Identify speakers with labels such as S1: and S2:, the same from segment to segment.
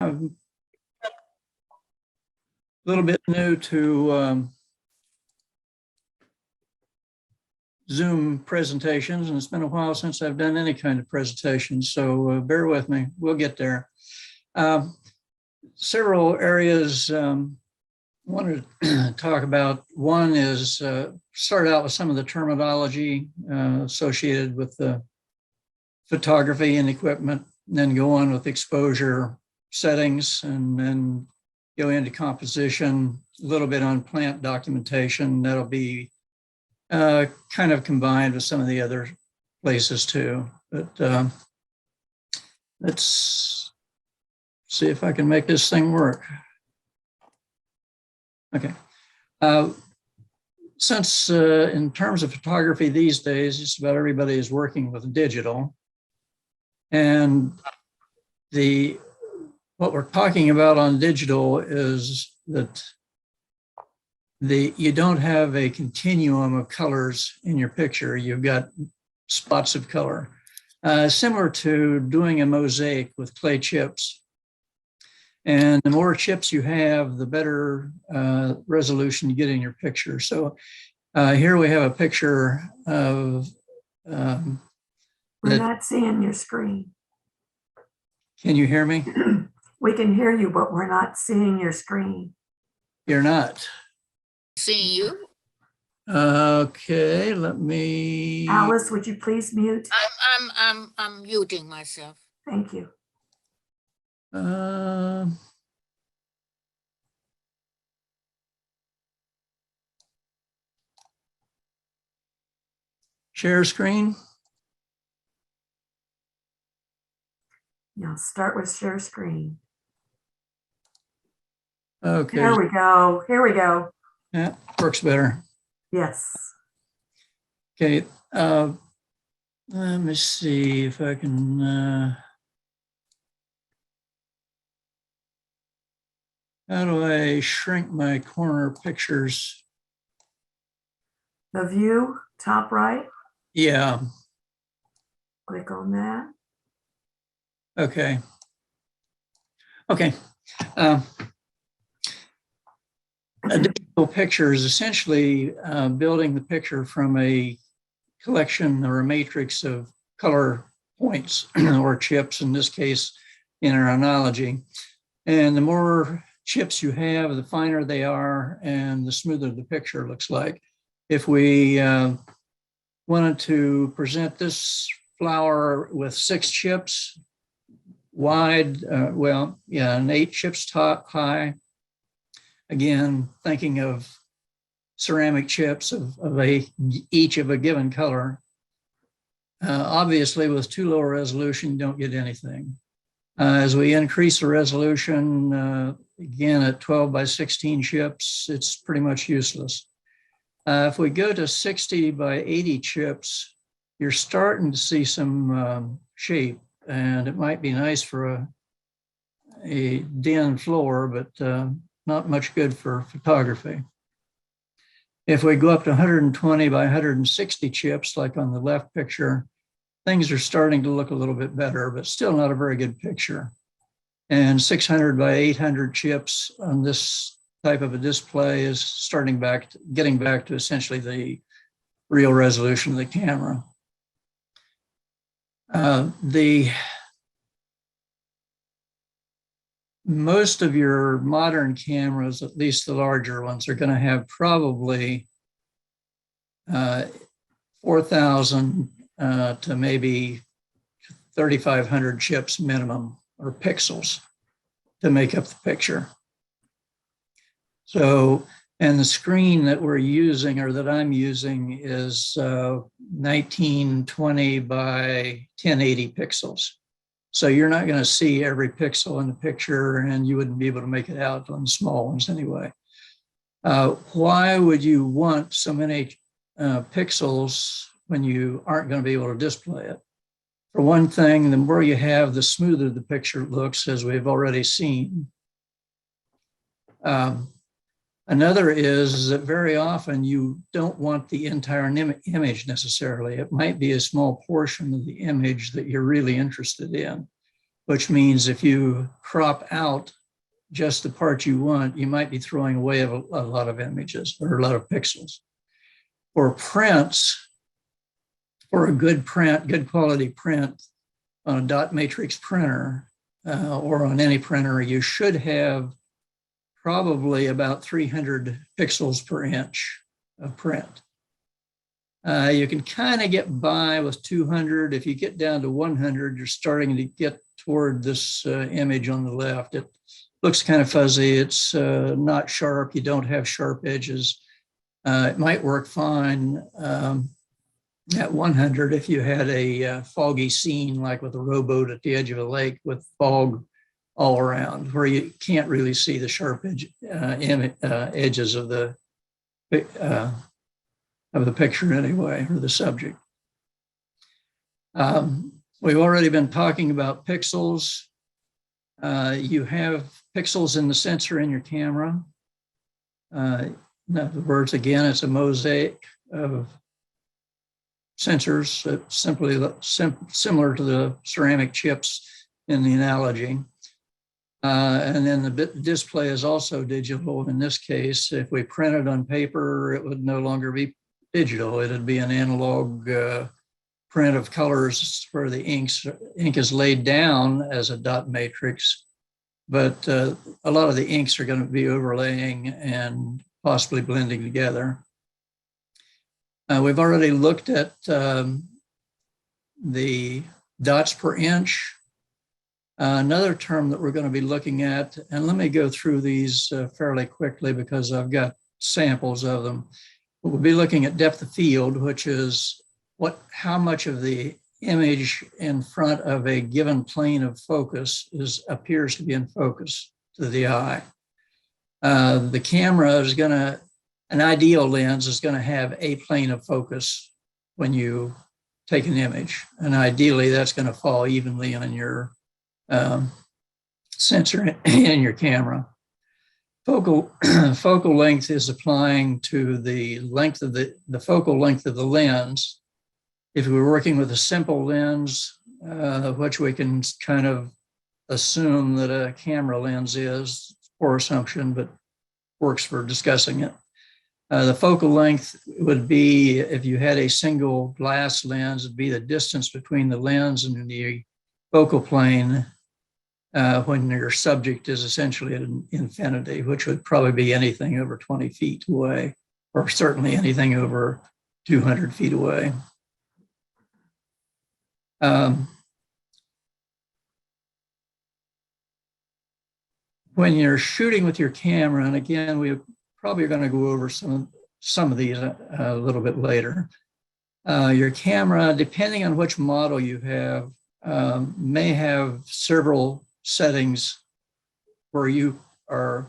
S1: I'm a little bit new to Zoom presentations, and it's been a while since I've done any kind of presentation, so bear with me, we'll get there. Several areas wanted to talk about. One is start out with some of the terminology associated with the photography and equipment, and then go on with exposure settings, and then go into composition, a little bit on plant documentation. That'll be kind of combined with some of the other places too. But let's see if I can make this thing work. Okay. Since in terms of photography these days, just about everybody is working with digital. And what we're talking about on digital is that you don't have a continuum of colors in your picture. You've got spots of color, similar to doing a mosaic with clay chips. And the more chips you have, the better resolution you get in your picture. So here we have a picture of
S2: we're not seeing your screen.
S1: Can you hear me?
S2: We can hear you, but we're not seeing your screen.
S1: You're not.
S3: See you.
S1: Okay, let me.
S2: Alice, would you please mute?
S3: I'm muting myself.
S2: Thank you.
S1: Share screen.
S2: Yeah, start with share screen.
S1: Okay.
S2: Here we go. Here we go.
S1: Yeah, works better.
S2: Yes.
S1: Okay. Let me see if I can. How do I shrink my corner pictures?
S2: The view, top right.
S1: Yeah.
S2: Click on that.
S1: Okay. Okay. A digital picture is essentially building the picture from a collection or a matrix of color points or chips, in this case, in our analogy. And the more chips you have, the finer they are and the smoother the picture looks like. If we wanted to present this flower with 6 chips wide, well, yeah, and 8 chips top high. Again, thinking of ceramic chips of each of a given color. Obviously, with too low a resolution, you don't get anything. As we increase the resolution, again, at 12 by 16 chips, it's pretty much useless. If we go to 60 by 80 chips, you're starting to see some shape, and it might be nice for a den floor, but not much good for photography. If we go up to 120 by 160 chips, like on the left picture, things are starting to look a little bit better, but still not a very good picture. And 600 by 800 chips on this type of a display is getting back to essentially the real resolution of the camera. Most of your modern cameras, at least the larger ones, are going to have probably 4,000 to maybe 3,500 chips minimum, or pixels, to make up the picture. So, and the screen that we're using, or that I'm using, is 1920 by 1080 pixels. So you're not going to see every pixel in the picture, and you wouldn't be able to make it out on the small ones anyway. Why would you want so many pixels when you aren't going to be able to display it? For one thing, the more you have, the smoother the picture looks, as we've already seen. Another is that very often you don't want the entire image necessarily. It might be a small portion of the image that you're really interested in. which means if you crop out just the part you want, you might be throwing away a lot of images or a lot of pixels. For prints, for a good print, good quality print on a dot matrix printer or on any printer, you should have probably about 300 pixels per inch of print. You can kind of get by with 200. If you get down to 100, you're starting to get toward this image on the left. It looks kind of fuzzy. It's not sharp. You don't have sharp edges. It might work fine at 100 if you had a foggy scene, like with a rowboat at the edge of a lake with fog all around, where you can't really see the sharp edges of the picture anyway, or the subject. We've already been talking about pixels. You have pixels in the sensor in your camera. In other words, again, it's a mosaic of sensors, similar to the ceramic chips in the analogy. And then the display is also digital. In this case, if we printed on paper, it would no longer be digital. It'd be an analog print of colors where the ink is laid down as a dot matrix, but a lot of the inks are going to be overlaying and possibly blending together. We've already looked at the dots per inch. Another term that we're going to be looking at, and let me go through these fairly quickly because I've got samples of them. We'll be looking at depth of field, which is how much of the image in front of a given plane of focus appears to be in focus to the eye. The camera is going to, an ideal lens is going to have a plane of focus when you take an image, and ideally that's going to fall evenly on your sensor in your camera. Focal length is applying to the length of the focal length of the lens. If we're working with a simple lens, which we can kind of assume that a camera lens is, poor assumption, but works for discussing it. The focal length would be, if you had a single glass lens, it'd be the distance between the lens and the focal plane when your subject is essentially at infinity, which would probably be anything over 20 feet away, or certainly anything over 200 feet away. When you're shooting with your camera, and again, we probably are going to go over some of these a little bit later. Your camera, depending on which model you have, may have several settings where you are,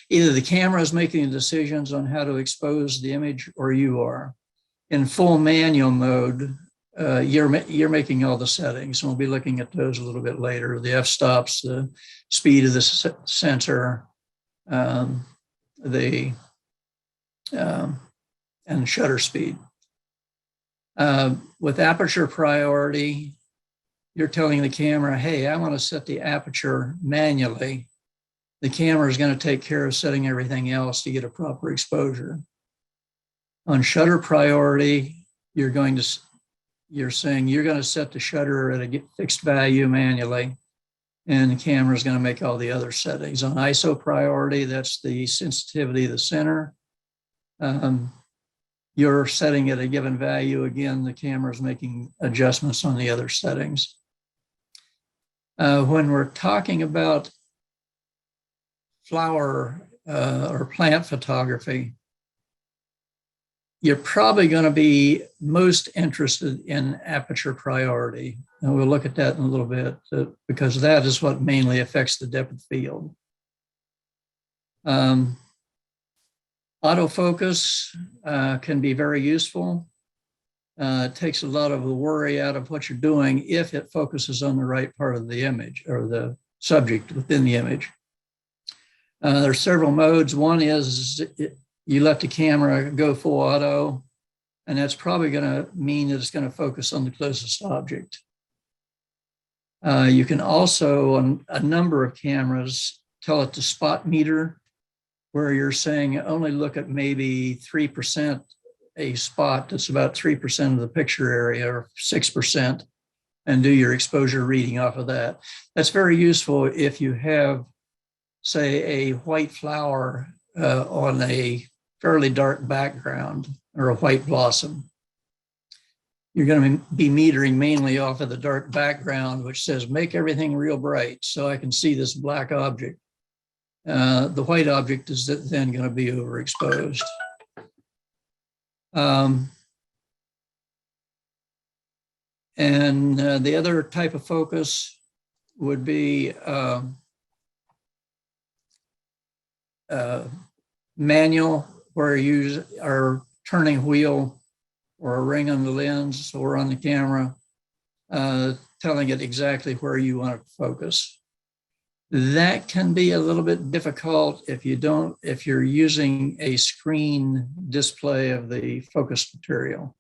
S1: either the camera is making the decisions on how to expose the image or you are. In full manual mode, you're making all the settings, and we'll be looking at those a little bit later. The f-stops, the speed of the sensor, and shutter speed. With aperture priority, you're telling the camera, hey, I want to set the aperture manually. The camera is going to take care of setting everything else to get a proper exposure. On shutter priority, you're saying you're going to set the shutter at a fixed value manually, and the camera is going to make all the other settings. On ISO priority, that's the sensitivity of the center. You're setting at a given value. Again, the camera is making adjustments on the other settings. When we're talking about flower or plant photography, you're probably going to be most interested in aperture priority. And we'll look at that in a little bit because that is what mainly affects the depth of field. Autofocus can be very useful. It takes a lot of the worry out of what you're doing if it focuses on the right part of the image or the subject within the image. There's several modes. One is you let the camera go full auto, and that's probably going to mean that it's going to focus on the closest object. You can also, on a number of cameras, tell it to spot meter, where you're saying only look at maybe 3% a spot that's about 3% of the picture area or 6%, and do your exposure reading off of that. That's very useful if you have, say, a white flower on a fairly dark background or a white blossom. You're going to be metering mainly off of the dark background, which says make everything real bright so I can see this black object. The white object is then going to be overexposed. And the other type of focus would be manual, where you are turning wheel or a ring on the lens or on the camera, telling it exactly where you want to focus. That can be a little bit difficult if you're using a screen display of the focus material,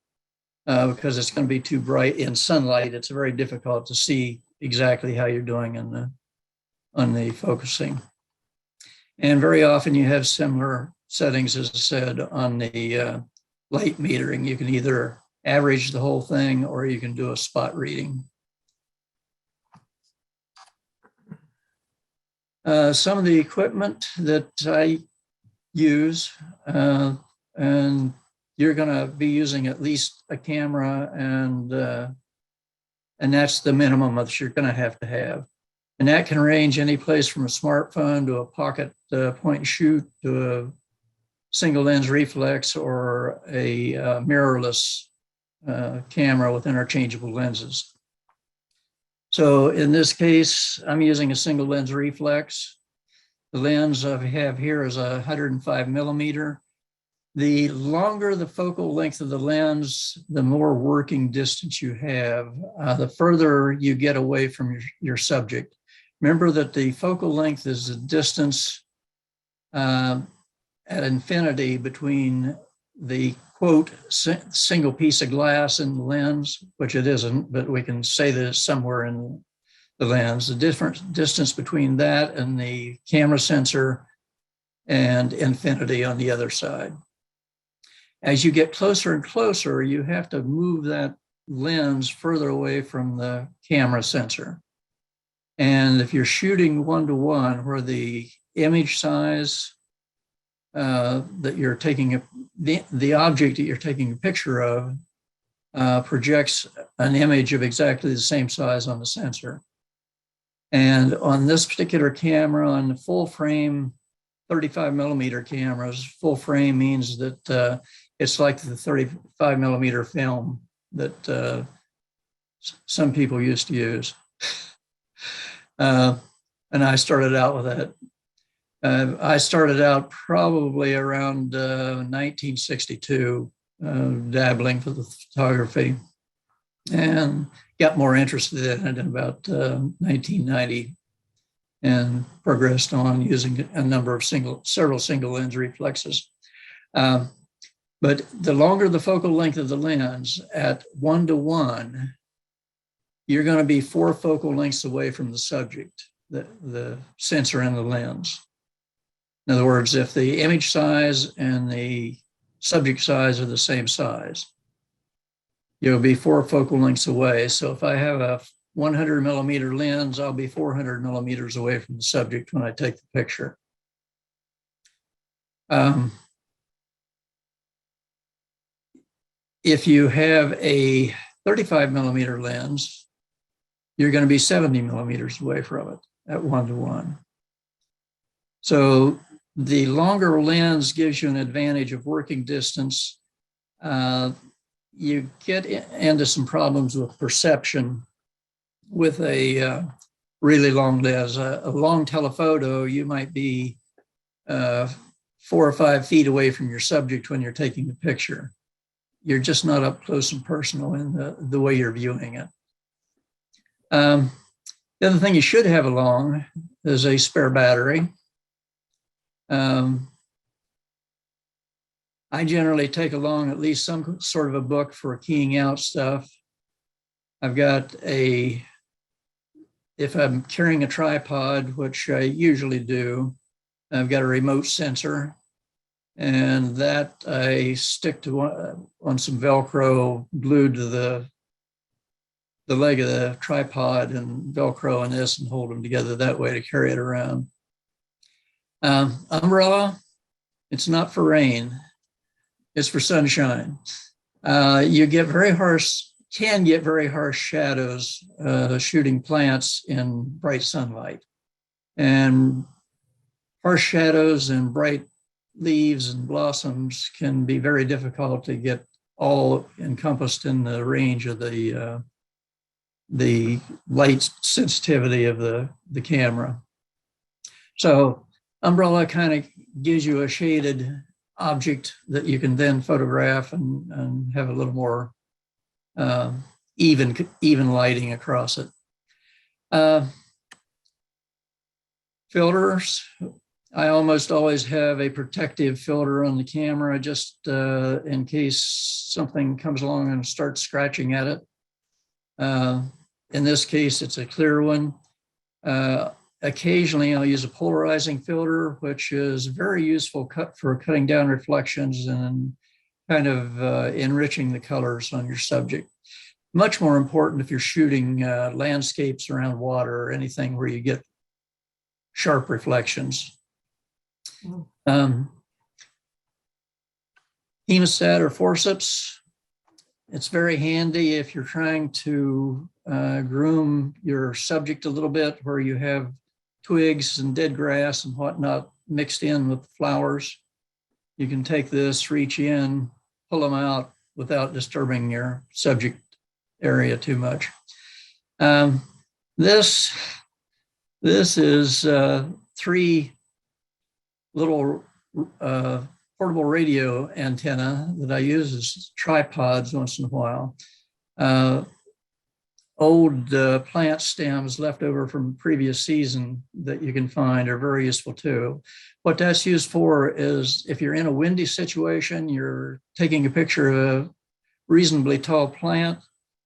S1: because it's going to be too bright in sunlight. It's very difficult to see exactly how you're doing on the focusing. And very often you have similar settings, as I said, on the light metering. You can either average the whole thing or you can do a spot reading. Some of the equipment that I use, and you're going to be using at least a camera, and that's the minimum that you're going to have. And that can range any place from a smartphone to a pocket point and shoot to a single lens reflex or a mirrorless camera with interchangeable lenses. So in this case, I'm using a single lens reflex. The lens I have here is 105 millimeter. The longer the focal length of the lens, the more working distance you have, the further you get away from your subject. Remember that the focal length is the distance at infinity between the quote single piece of glass in the lens, which it isn't, but we can say that it's somewhere in the lens. The different distance between that and the camera sensor, and infinity on the other side. As you get closer and closer, you have to move that lens further away from the camera sensor. And if you're shooting 1-to-1, where the image size that you're taking, the object that you're taking a picture of projects an image of exactly the same size on the sensor. And on this particular camera, on the full frame 35 millimeter cameras, full frame means that it's like the 35 millimeter film that some people used to use. And I started out with that. I started out probably around 1962, dabbling for the photography, and got more interested in it in about 1990, and progressed on using a number of several single lens reflexes. But the longer the focal length of the lens, at 1-to-1, you're going to be 4 focal lengths away from the subject, the sensor and the lens. In other words, if the image size and the subject size are the same size, you'll be 4 focal lengths away. So if I have a 100 millimeter lens, I'll be 400 millimeters away from the subject when I take the picture. If you have a 35 millimeter lens, you're going to be 70 millimeters away from it at 1-to-1. So the longer lens gives you an advantage of working distance. You get into some problems with perception with a really long lens. A long telephoto, you might be 4 or 5 feet away from your subject when you're taking the picture. You're just not up close and personal in the way you're viewing it. The other thing you should have along is a spare battery. I generally take along at least some sort of a book for keying out stuff. I've got a if I'm carrying a tripod, which I usually do, I've got a remote sensor, and that I stick to on some Velcro glued to the leg of the tripod, and Velcro in this and hold them together that way to carry it around. Umbrella, it's not for rain, it's for sunshine. You get very harsh, can get very harsh shadows shooting plants in bright sunlight. And harsh shadows and bright leaves and blossoms can be very difficult to get all encompassed in the range of the light sensitivity of the camera. So umbrella kind of gives you a shaded object that you can then photograph and have a little more even lighting across it. Filters, I almost always have a protective filter on the camera just in case something comes along and starts scratching at it. In this case, it's a clear one. Occasionally, I'll use a polarizing filter, which is very useful for cutting down reflections and kind of enriching the colors on your subject. Much more important if you're shooting landscapes around water or anything where you get sharp reflections. Hemostat or forceps, it's very handy if you're trying to groom your subject a little bit, where you have twigs and dead grass and whatnot mixed in with flowers. You can take this, reach in, pull them out without disturbing your subject area too much. This is 3 little portable radio antenna that I use as tripods once in a while. Old plant stems left over from previous season that you can find are very useful too. What that's used for is if you're in a windy situation, you're taking a picture of a reasonably tall plant,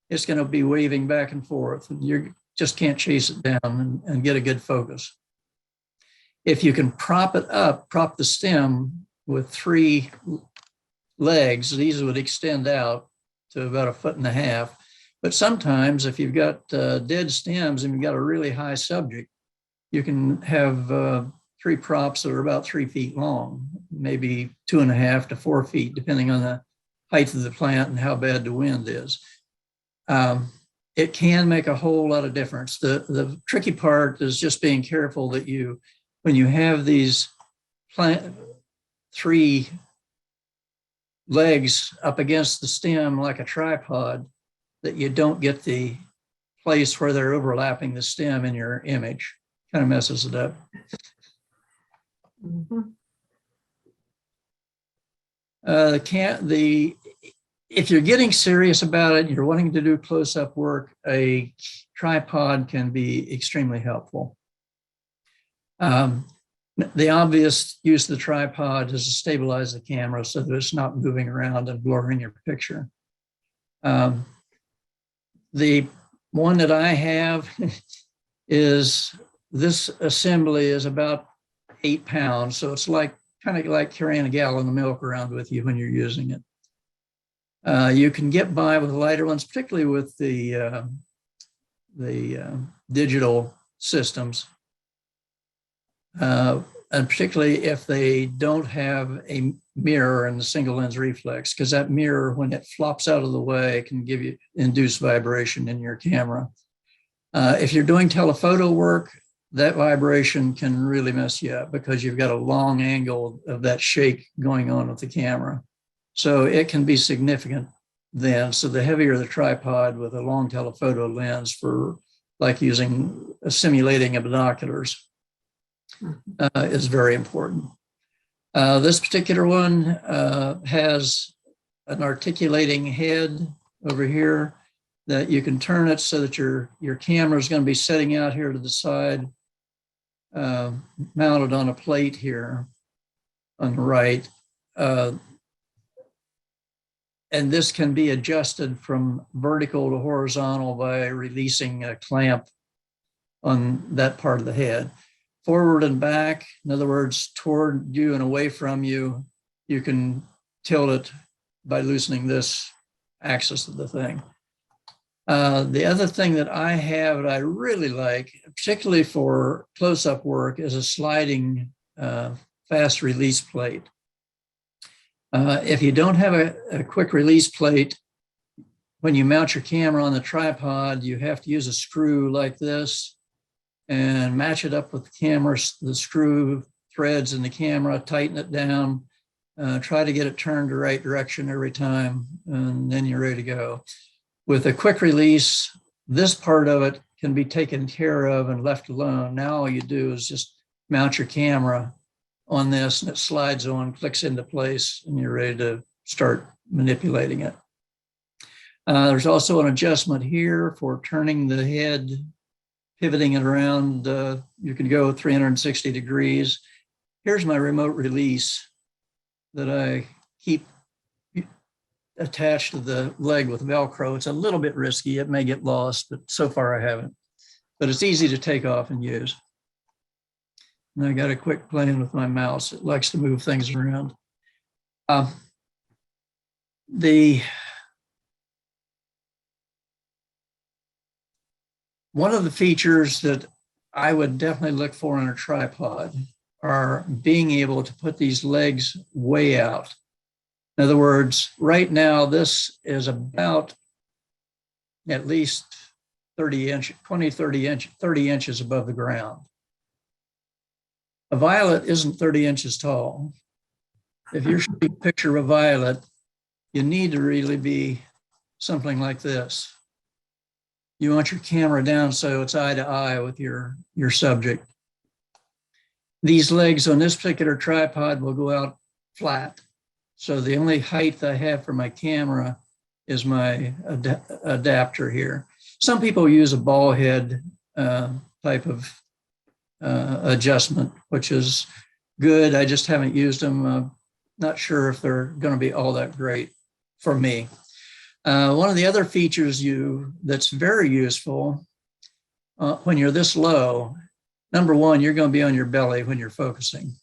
S1: it's going to be waving back and forth, and you just can't chase it down and get a good focus. If you can prop it up, prop the stem with 3 legs, these would extend out to about 1.5 feet. But sometimes if you've got dead stems and you've got a really high subject, you can have 3 props that are about 3 feet long, maybe 2.5 to 4 feet, depending on the height of the plant and how bad the wind is. It can make a whole lot of difference. The tricky part is just being careful that when you have these 3 legs up against the stem like a tripod, that you don't get the place where they're overlapping the stem in your image. Kind of messes it up. If you're getting serious about it, you're wanting to do close-up work, a tripod can be extremely helpful. The obvious use of the tripod is to stabilize the camera so that it's not moving around and blurring your picture. The one that I have is, this assembly is about 8 pounds. So it's kind of like carrying a gallon of milk around with you when you're using it. You can get by with lighter ones, particularly with the digital systems. And particularly if they don't have a mirror and the single lens reflex, because that mirror, when it flops out of the way, can induce vibration in your camera. If you're doing telephoto work, that vibration can really mess you up because you've got a long angle of that shake going on with the camera. So it can be significant then. So the heavier the tripod with a long telephoto lens for like simulating binoculars is very important. This particular one has an articulating head over here that you can turn it so that your camera is going to be setting out here to the side, mounted on a plate here on the right. And this can be adjusted from vertical to horizontal by releasing a clamp on that part of the head. Forward and back, in other words, toward you and away from you, you can tilt it by loosening this axis of the thing. The other thing that I have that I really like, particularly for close-up work, is a sliding fast release plate. If you don't have a quick release plate, when you mount your camera on the tripod, you have to use a screw like this and match it up with the camera, the screw threads in the camera, tighten it down, try to get it turned the right direction every time, and then you're ready to go. With a quick release, this part of it can be taken care of and left alone. Now all you do is just mount your camera on this and it slides on, clicks into place, and you're ready to start manipulating it. There's also an adjustment here for turning the head, pivoting it around. You can go 360 degrees. Here's my remote release that I keep attached to the leg with Velcro. It's a little bit risky. It may get lost, but so far I haven't. But it's easy to take off and use. And I got a quick playing with my mouse. It likes to move things around. One of the features that I would definitely look for on a tripod are being able to put these legs way out. In other words, right now, this is about at least 30 inches above the ground. A violet isn't 30 inches tall. If you're shooting a picture of a violet, you need to really be something like this. You want your camera down so it's eye to eye with your subject. These legs on this particular tripod will go out flat. So the only height I have for my camera is my adapter here. Some people use a ball head type of adjustment, which is good. I just haven't used them. Not sure if they're going to be all that great for me. One of the other features that's very useful when you're this low, number one, you're going to be on your belly when you're focusing.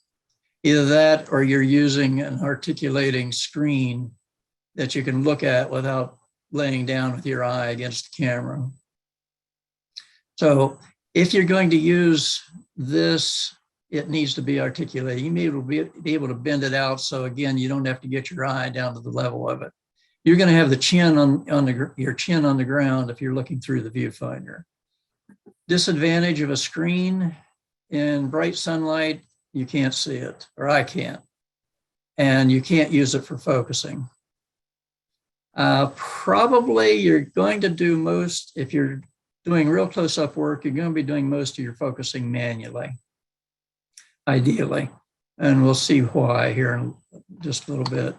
S1: Either that or you're using an articulating screen that you can look at without laying down with your eye against the camera. So if you're going to use this, it needs to be articulated. You may be able to bend it out. So again, you don't have to get your eye down to the level of it. You're going to have the chin your chin on the ground if you're looking through the viewfinder. Disadvantage of a screen in bright sunlight, you can't see it, or I can't. And you can't use it for focusing. Probably you're going to do most, if you're doing real close-up work, you're going to be doing most of your focusing manually, ideally. And we'll see why here in just a little bit.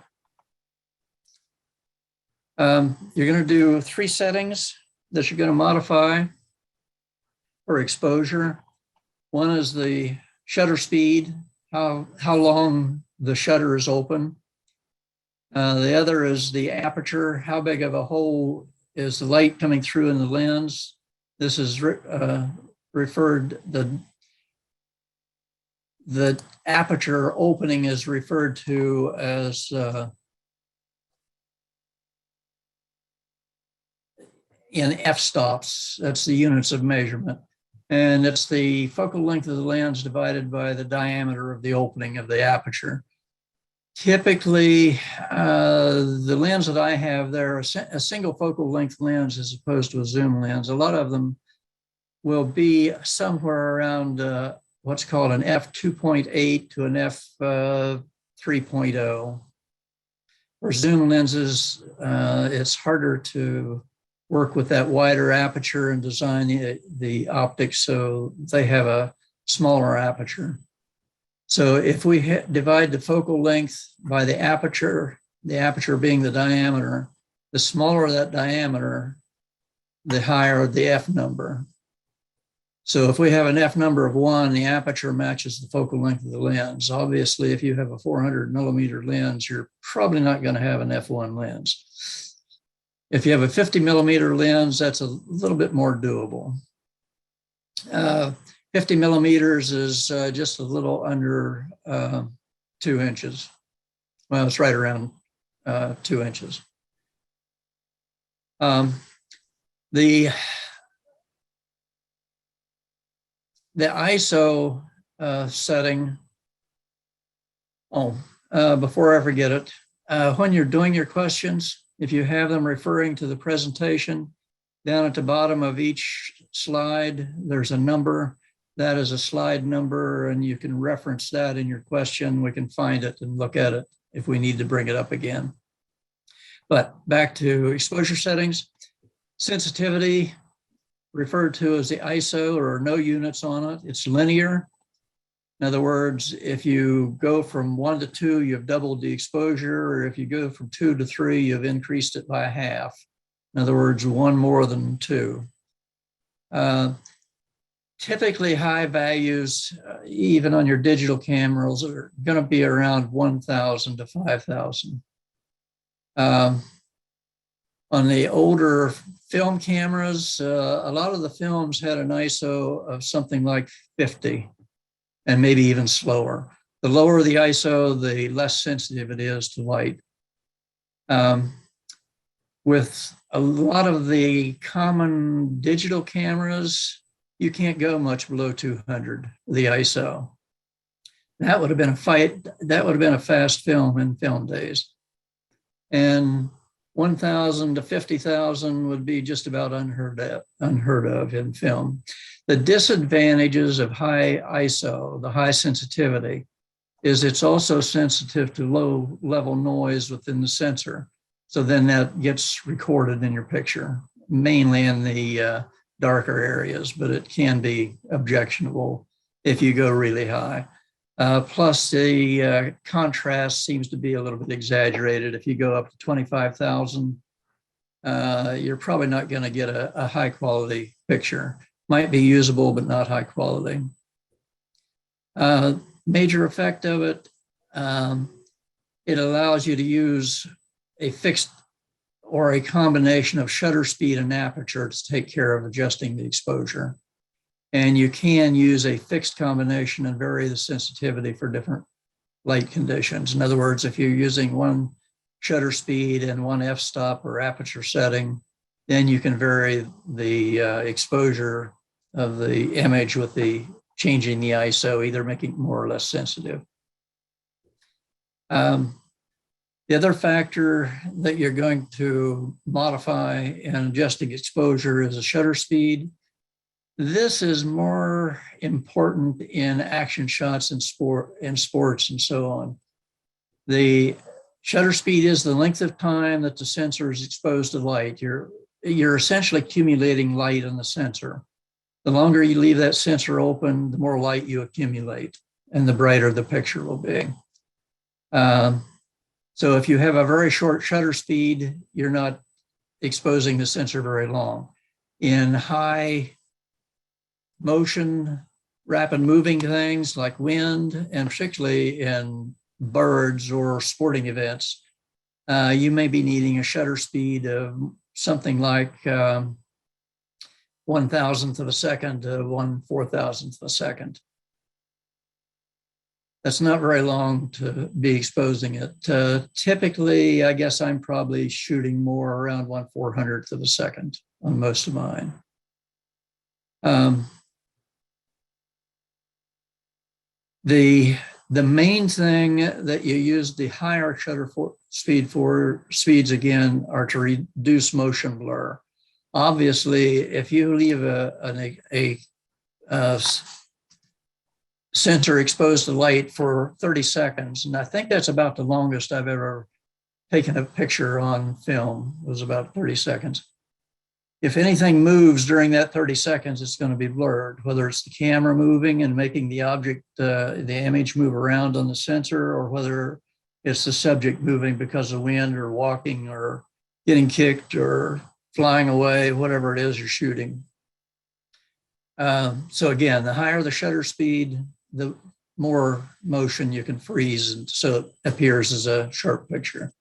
S1: You're going to do 3 settings that you're going to modify for exposure. One is the shutter speed, how long the shutter is open. The other is the aperture, how big of a hole is the light coming through in the lens. This is referred, the aperture opening is referred to as in f-stops. That's the units of measurement. And it's the focal length of the lens divided by the diameter of the opening of the aperture. Typically, the lens that I have there, a single focal length lens as opposed to a zoom lens, a lot of them will be somewhere around what's called an f2.8 to an f3.0. For zoom lenses, it's harder to work with that wider aperture and design the optics so they have a smaller aperture. So if we divide the focal length by the aperture being the diameter, the smaller that diameter, the higher the f number. So if we have an f number of 1, the aperture matches the focal length of the lens. Obviously, if you have a 400 millimeter lens, you're probably not going to have an f1 lens. If you have a 50 millimeter lens, that's a little bit more doable. 50 millimeters is just a little under 2 inches. Well, it's right around 2 inches. The ISO setting, before I forget it, when you're doing your questions, if you have them referring to the presentation, down at the bottom of each slide, there's a number. That is a slide number, and you can reference that in your question. We can find it and look at it if we need to bring it up again. But back to exposure settings. Sensitivity, referred to as the ISO, or no units on it. It's linear. In other words, if you go from 1 to 2, you've doubled the exposure, or if you go from 2 to 3, you've increased it by half. In other words, 1 more than 2. Typically high values, even on your digital cameras, are going to be around 1,000 to 5,000. On the older film cameras, a lot of the films had an ISO of something like 50 and maybe even slower. The lower the ISO, the less sensitive it is to light. With a lot of the common digital cameras, you can't go much below 200, the ISO. That would have been a fast film in film days. And 1,000 to 50,000 would be just about unheard of in film. The disadvantages of high ISO, the high sensitivity, is it's also sensitive to low level noise within the sensor. So then that gets recorded in your picture, mainly in the darker areas, but it can be objectionable if you go really high. Plus the contrast seems to be a little bit exaggerated. If you go up to 25,000, you're probably not going to get a high quality picture. Might be usable, but not high quality. Major effect of it, it allows you to use a fixed or a combination of shutter speed and aperture to take care of adjusting the exposure. And you can use a fixed combination and vary the sensitivity for different light conditions. In other words, if you're using one shutter speed and one f-stop or aperture setting, then you can vary the exposure of the image with the changing the ISO, either making it more or less sensitive. The other factor that you're going to modify in adjusting exposure is a shutter speed. This is more important in action shots and sports and so on. The shutter speed is the length of time that the sensor is exposed to light. You're essentially accumulating light in the sensor. The longer you leave that sensor open, the more light you accumulate, and the brighter the picture will be. So if you have a very short shutter speed, you're not exposing the sensor very long. In high motion, rapid moving things like wind, and particularly in birds or sporting events, you may be needing a shutter speed of something like 1,000th of a second to 1/4,000th of a second. That's not very long to be exposing it. Typically, I guess I'm probably shooting more around 1/400th of a second on most of mine. The main thing that you use the higher shutter speeds again are to reduce motion blur. Obviously, if you leave a sensor exposed to light for 30 seconds, and I think that's about the longest I've ever taken a picture on film, was about 30 seconds. If anything moves during that 30 seconds, it's going to be blurred, whether it's the camera moving and making the object, the image move around on the sensor, or whether it's the subject moving because of wind or walking or getting kicked or flying away, whatever it is you're shooting. So again, the higher the shutter speed, the more motion you can freeze, and so it appears as a sharp picture.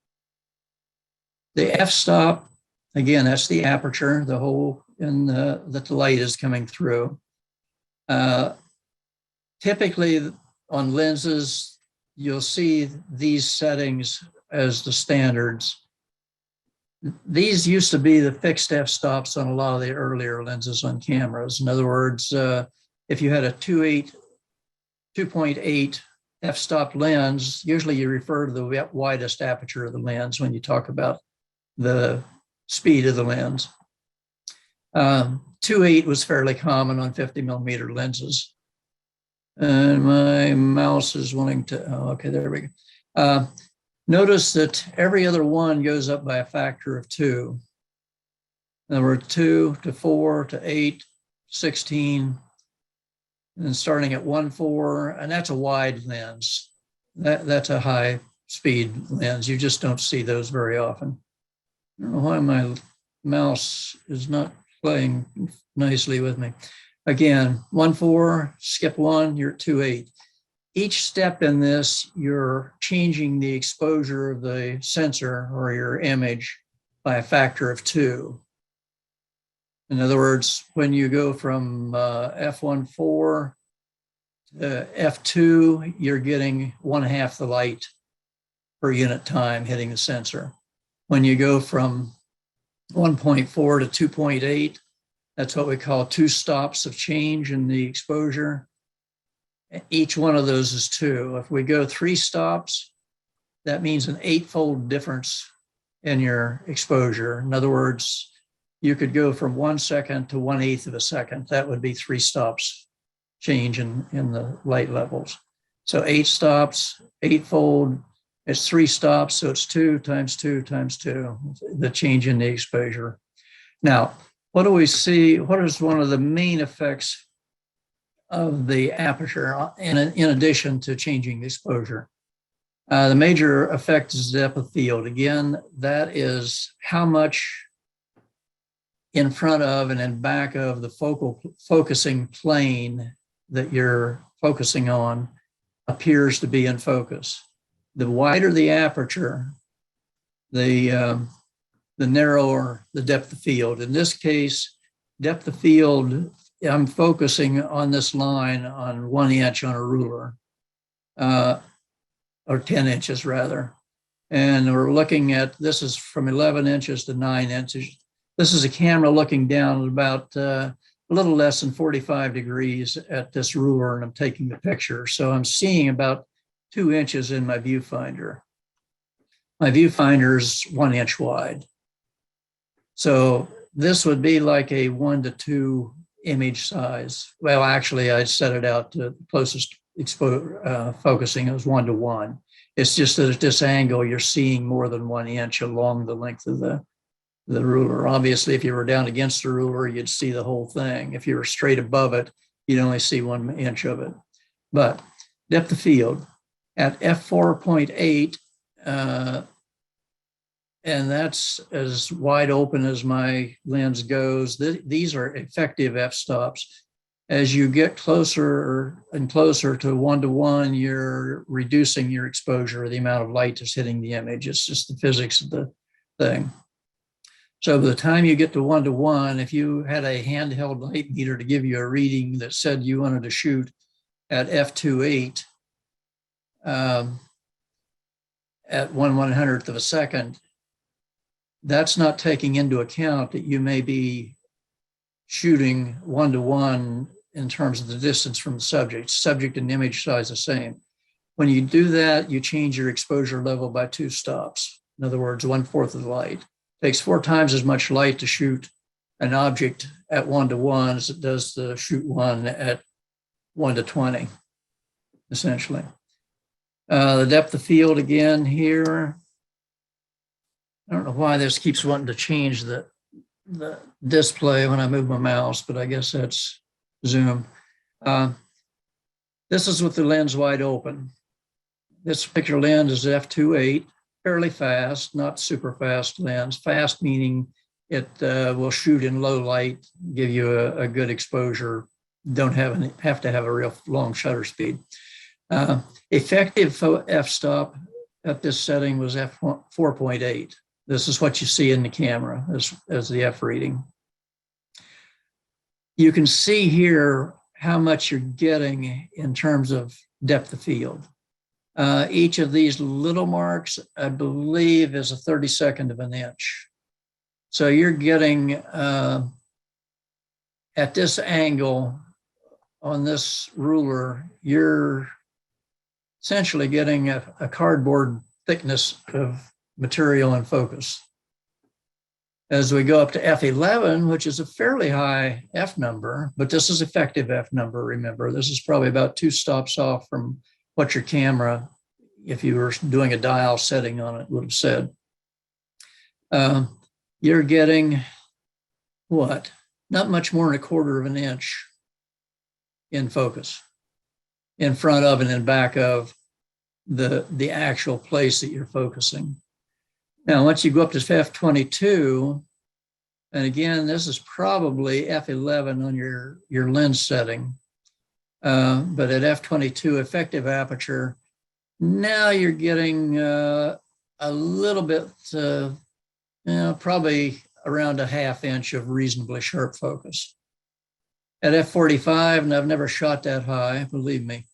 S1: The f-stop, again, that's the aperture, the hole in that the light is coming through. Typically on lenses, you'll see these settings as the standards. These used to be the fixed f-stops on a lot of the earlier lenses on cameras. In other words, if you had a 2.8 f-stop lens, usually you refer to the widest aperture of the lens when you talk about the speed of the lens. 2.8 was fairly common on 50 millimeter lenses. And my mouse is wanting to, oh, okay, there we go. Notice that every other one goes up by a factor of 2. In other words, 2 to 4 to 8, 16, and starting at 1.4, and that's a wide lens. That's a high speed lens. You just don't see those very often. I don't know why my mouse is not playing nicely with me. Again, 1.4, skip 1, you're at 2.8. Each step in this, you're changing the exposure of the sensor or your image by a factor of 2. In other words, when you go from f1.4 to f2, you're getting 1/2 the light per unit time hitting the sensor. When you go from 1.4 to 2.8, that's what we call 2 stops of change in the exposure. Each one of those is 2. If we go 3 stops, that means an 8-fold difference in your exposure. In other words, you could go from 1 second to 1/8 of a second. That would be 3 stops change in the light levels. So 8 stops, 8-fold, it's 3 stops. So it's 2 times 2 times 2, the change in the exposure. Now, what do we see? What is one of the main effects of the aperture in addition to changing the exposure? The major effect is depth of field. Again, that is how much in front of and in back of the focusing plane that you're focusing on appears to be in focus. The wider the aperture, the narrower the depth of field. In this case, depth of field, I'm focusing on this line on 1 inch on a ruler, or 10 inches rather. And we're looking at, this is from 11 inches to 9 inches. This is a camera looking down at about a little less than 45 degrees at this ruler, and I'm taking the picture. So I'm seeing about 2 inches in my viewfinder. My viewfinder is 1 inch wide. So this would be like a 1 to 2 image size. Well, actually, I set it out to the closest focusing is 1 to 1. It's just that at this angle, you're seeing more than 1 inch along the length of the ruler. Obviously, if you were down against the ruler, you'd see the whole thing. If you were straight above it, you'd only see 1 inch of it. But depth of field at f4.8, and that's as wide open as my lens goes. These are effective f-stops. As you get closer and closer to 1 to 1, you're reducing your exposure, the amount of light that's hitting the image. It's just the physics of the thing. So by the time you get to 1 to 1, if you had a handheld light meter to give you a reading that said you wanted to shoot at f2.8 at 1/100th of a second, that's not taking into account that you may be shooting 1 to 1 in terms of the distance from the subject and image size the same. When you do that, you change your exposure level by 2 stops. In other words, 1/4 of the light. It takes 4 times as much light to shoot an object at 1 to 1 as it does to shoot one at 1 to 20, essentially. The depth of field again here. I don't know why this keeps wanting to change the display when I move my mouse, but I guess that's zoom. This is with the lens wide open. This particular lens is f2.8, fairly fast, not super fast lens. Fast meaning it will shoot in low light, give you a good exposure. Don't have to have a real long shutter speed. Effective f-stop at this setting was f4.8. This is what you see in the camera as the F reading. You can see here how much you're getting in terms of depth of field. Each of these little marks, I believe, is a 32nd of an inch. So you're getting, at this angle on this ruler, you're essentially getting a cardboard thickness of material in focus. As we go up to F11, which is a fairly high F number, but this is effective F number, remember. This is probably about 2 stops off from what your camera, if you were doing a dial setting on it, would have said. You're getting what? Not much more than 1/4 of an inch in focus, in front of and in back of the actual place that you're focusing. Now, once you go up to F22, and again, this is probably F11 on your lens setting, but at F22 effective aperture, now you're getting a little bit, probably around a 1/2 inch of reasonably sharp focus. At F45, and I've never shot that high, believe me,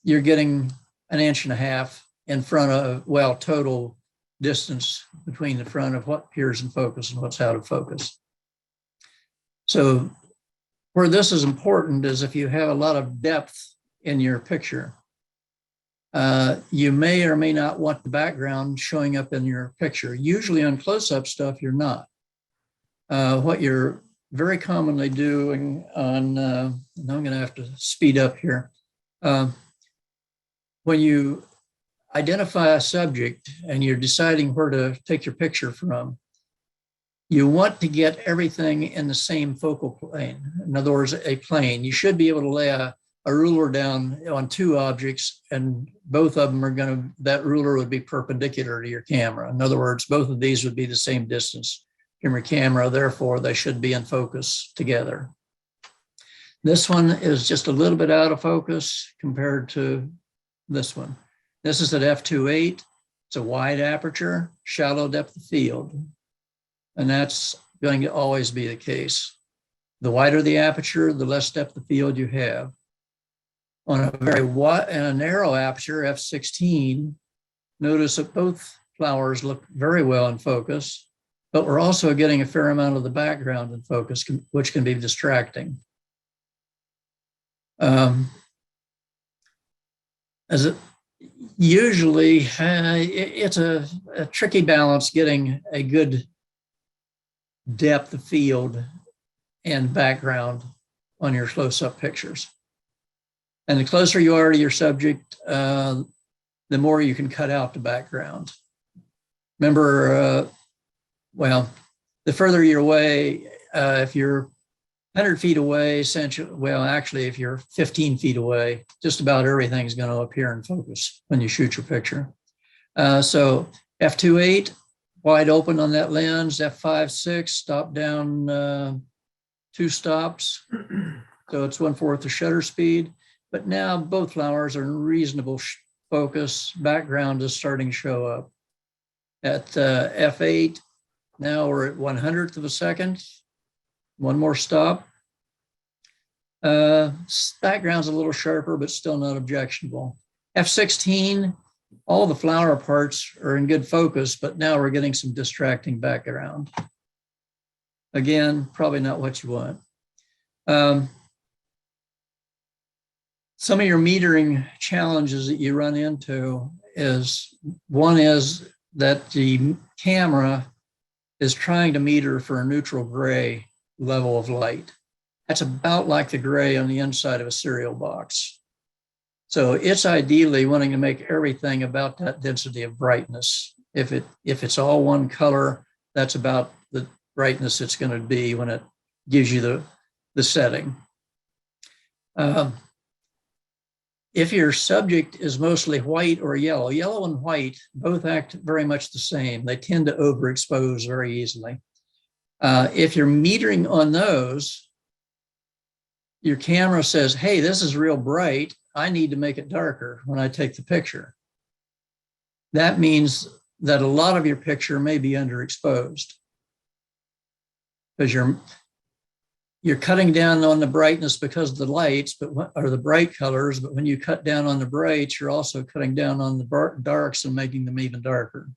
S1: you're getting 1.5 inches in front of, well, total distance between the front of what appears in focus and what's out of focus. So where this is important is if you have a lot of depth in your picture, you may or may not want the background showing up in your picture. Usually on close-up stuff, you're not. What you're very commonly doing on, and I'm gonna have to speed up here. When you identify a subject and you're deciding where to take your picture from, you want to get everything in the same focal plane. In other words, a plane. You should be able to lay a ruler down on 2 objects, and both of them that ruler would be perpendicular to your camera. In other words, both of these would be the same distance from your camera, therefore they should be in focus together. This one is just a little bit out of focus compared to this one. This is at f2.8. It's a wide aperture, shallow depth of field. And that's going to always be the case. The wider the aperture, the less depth of field you have. On a very wide and a narrow aperture, f16, notice that both flowers look very well in focus, but we're also getting a fair amount of the background in focus, which can be distracting. Usually, it's a tricky balance getting a good depth of field and background on your close-up pictures. And the closer you are to your subject, the more you can cut out the background. Remember, well, the further you're away, if you're 100 feet away, essentially, well, actually, if you're 15 feet away, just about everything's going to appear in focus when you shoot your picture. So f2.8, wide open on that lens, f5.6, stop down 2 stops. So it's 1/4 the shutter speed. But now both flowers are in reasonable focus. Background is starting to show up. At f8, now we're at 1/100th of a second. One more stop. Background's a little sharper, but still not objectionable. f16, all the flower parts are in good focus, but now we're getting some distracting background. Again, probably not what you want. Some of your metering challenges that you run into is, one is that the camera is trying to meter for a neutral gray level of light. That's about like the gray on the inside of a cereal box. So it's ideally wanting to make everything about that density of brightness. If it's all one color, that's about the brightness it's going to be when it gives you the setting. If your subject is mostly white or yellow, yellow and white both act very much the same. They tend to overexpose very easily. If you're metering on those, your camera says, hey, this is real bright. I need to make it darker when I take the picture. That means that a lot of your picture may be underexposed because you're cutting down on the brightness because of the lights, or the bright colors, but when you cut down on the brights, you're also cutting down on the darks and making them even darker.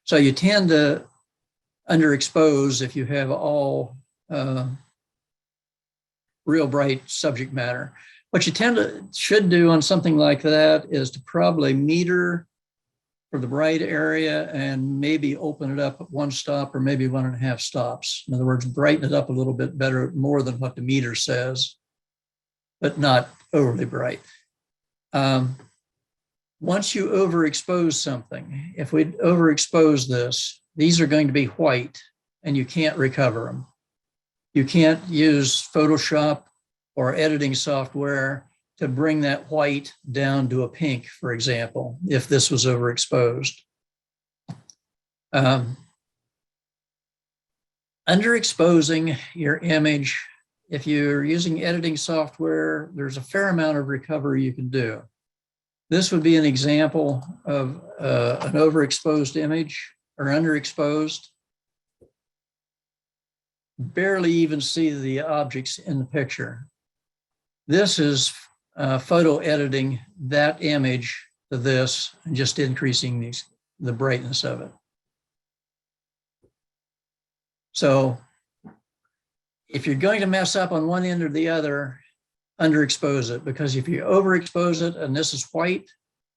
S1: So you tend to underexpose if you have all real bright subject matter. What you should do on something like that is to probably meter for the bright area and maybe open it up at 1 stop or maybe 1.5 stops. In other words, brighten it up a little bit better, more than what the meter says, but not overly bright. Once you overexpose something, if we overexpose this, these are going to be white and you can't recover them. You can't use Photoshop or editing software to bring that white down to a pink, for example, if this was overexposed. Underexposing your image, if you're using editing software, there's a fair amount of recovery you can do. This would be an example of an overexposed image or underexposed. Barely even see the objects in the picture. This is photo editing that image to this and just increasing the brightness of it. So if you're going to mess up on one end or the other, underexpose it, because if you overexpose it and this is white,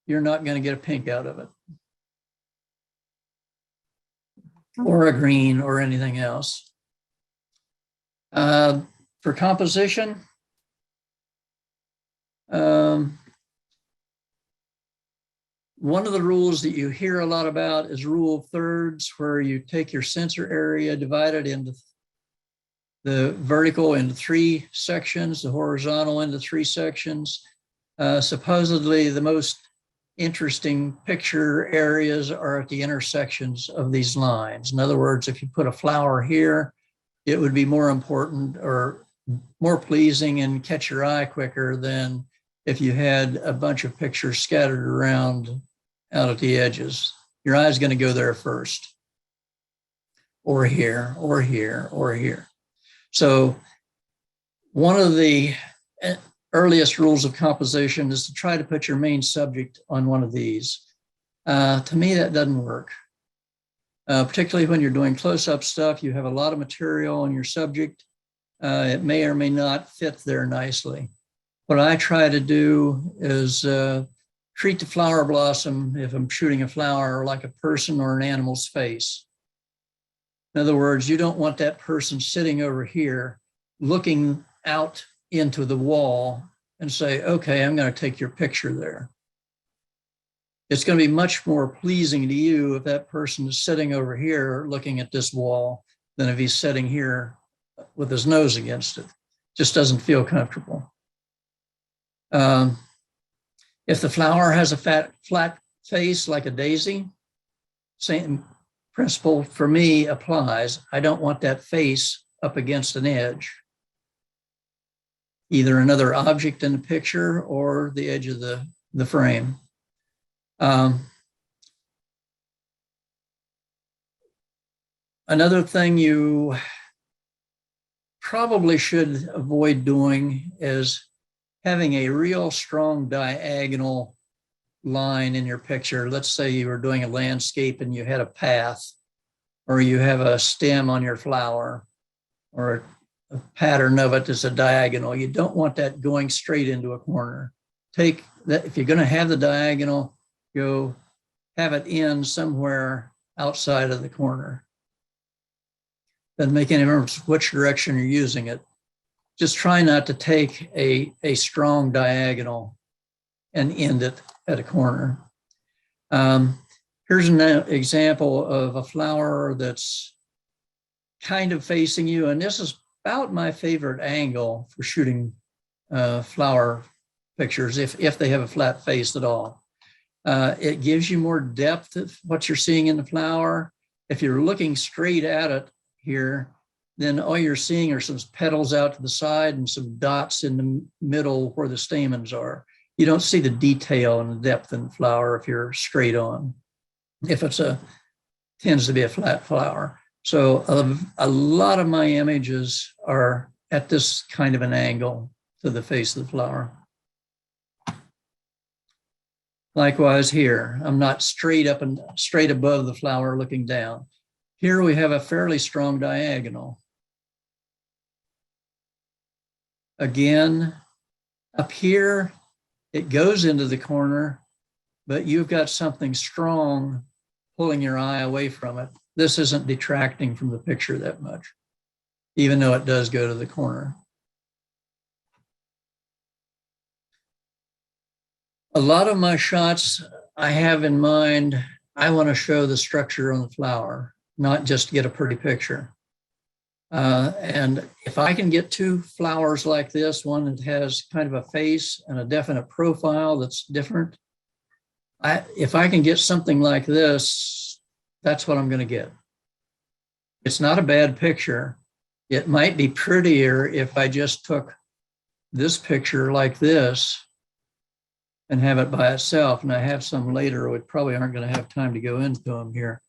S1: you're not going to get a pink out of it, or a green or anything else. For composition, one of the rules that you hear a lot about is rule of thirds, where you take your sensor area, divide it into the vertical into 3 sections, the horizontal into 3 sections. Supposedly the most interesting picture areas are at the intersections of these lines. In other words, if you put a flower here, it would be more important or more pleasing and catch your eye quicker than if you had a bunch of pictures scattered around out at the edges. Your eye's going to go there first, or here, or here, or here. So one of the earliest rules of composition is to try to put your main subject on one of these. To me, that doesn't work. Particularly when you're doing close-up stuff, you have a lot of material on your subject. It may or may not fit there nicely. What I try to do is treat the flower blossom, if I'm shooting a flower, like a person or an animal's face. In other words, you don't want that person sitting over here looking out into the wall and say, okay, I'm going to take your picture there. It's going to be much more pleasing to you if that person is sitting over here looking at this wall than if he's sitting here with his nose against it. Just doesn't feel comfortable. If the flower has a flat face like a daisy, same principle for me applies. I don't want that face up against an edge, either another object in the picture or the edge of the frame. Another thing you probably should avoid doing is having a real strong diagonal line in your picture. Let's say you were doing a landscape and you had a path, or you have a stem on your flower, or a pattern of it is a diagonal. You don't want that going straight into a corner. Take that, if you're going to have the diagonal, go have it in somewhere outside of the corner. Doesn't make any difference which direction you're using it. Just try not to take a strong diagonal and end it at a corner. Here's an example of a flower that's kind of facing you, and this is about my favorite angle for shooting flower pictures, if they have a flat face at all. It gives you more depth of what you're seeing in the flower. If you're looking straight at it here, then all you're seeing are some petals out to the side and some dots in the middle where the stamens are. You don't see the detail and the depth in the flower if you're straight on, if it's tends to be a flat flower. So a lot of my images are at this kind of an angle to the face of the flower. Likewise here, I'm not straight up and straight above the flower looking down. Here we have a fairly strong diagonal. Again, up here, it goes into the corner, but you've got something strong pulling your eye away from it. This isn't detracting from the picture that much, even though it does go to the corner. A lot of my shots I have in mind, I want to show the structure on the flower, not just get a pretty picture. And if I can get two flowers like this, one that has kind of a face and a definite profile that's different, if I can get something like this, that's what I'm going to get. It's not a bad picture. It might be prettier if I just took this picture like this and have it by itself. And I have some later. We probably aren't going to have time to go into them here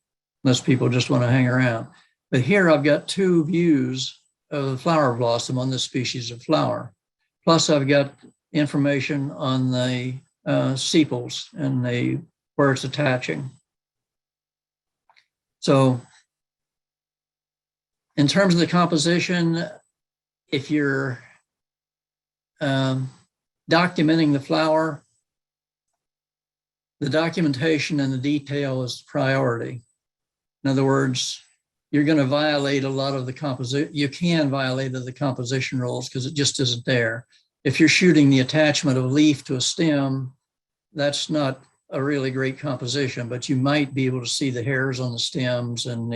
S1: unless people just want to hang around. But here I've got two views of the flower blossom on this species of flower. Plus I've got information on the sepals and where it's attaching. So in terms of the composition, if you're documenting the flower, the documentation and the detail is priority. In other words, you're going to violate a lot of the composition. You can violate the composition rules because it just isn't there. If you're shooting the attachment of a leaf to a stem, that's not a really great composition, but you might be able to see the hairs on the stems and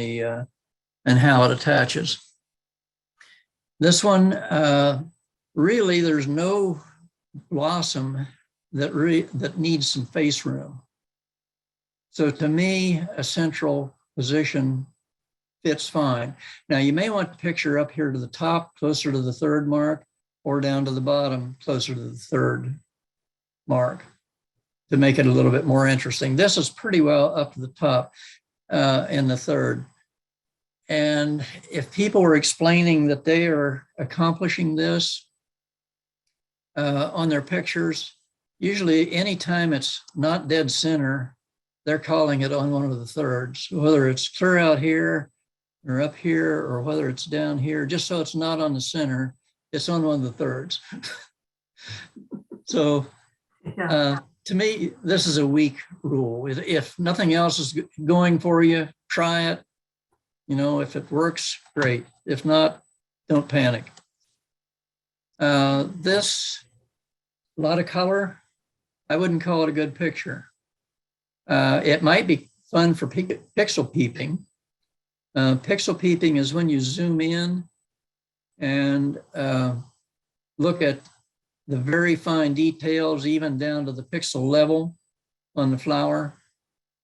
S1: how it attaches. This one, really, there's no blossom that needs some face room. So to me, a central position fits fine. Now you may want the picture up here to the top, closer to the third mark, or down to the bottom, closer to the third mark to make it a little bit more interesting. This is pretty well up to the top in the third. And if people were explaining that they are accomplishing this on their pictures, usually anytime it's not dead center, they're calling it on one of the thirds, whether it's clear out here or up here, or whether it's down here, just so it's not on the center, it's on one of the thirds. So to me, this is a weak rule. If nothing else is going for you, try it. You know, if it works, great. If not, don't panic. This, a lot of color, I wouldn't call it a good picture. It might be fun for pixel peeping. Pixel peeping is when you zoom in and look at the very fine details, even down to the pixel level on the flower.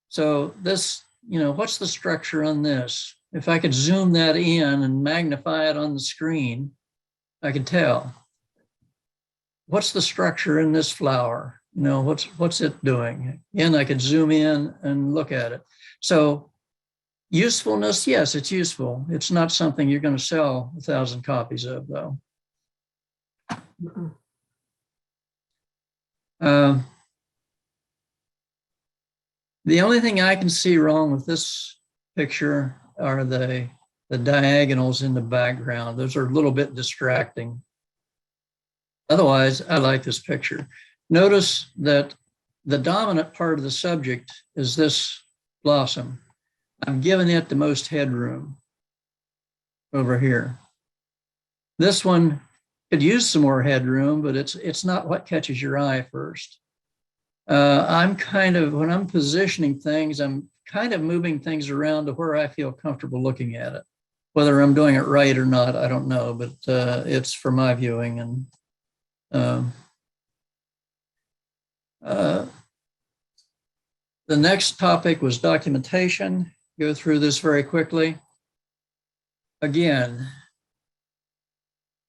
S1: So this, you know, what's the structure on this? If I could zoom that in and magnify it on the screen, I could tell. What's the structure in this flower? You know, what's it doing? And I could zoom in and look at it. So usefulness, yes, it's useful. It's not something you're going to sell 1,000 copies of, though. The only thing I can see wrong with this picture are the diagonals in the background. Those are a little bit distracting. Otherwise, I like this picture. Notice that the dominant part of the subject is this blossom. I'm giving it the most headroom over here. This one could use some more headroom, but it's not what catches your eye first. I'm kind of, when I'm positioning things, I'm kind of moving things around to where I feel comfortable looking at it. Whether I'm doing it right or not, I don't know, but it's for my viewing. And the next topic was documentation. Go through this very quickly. Again,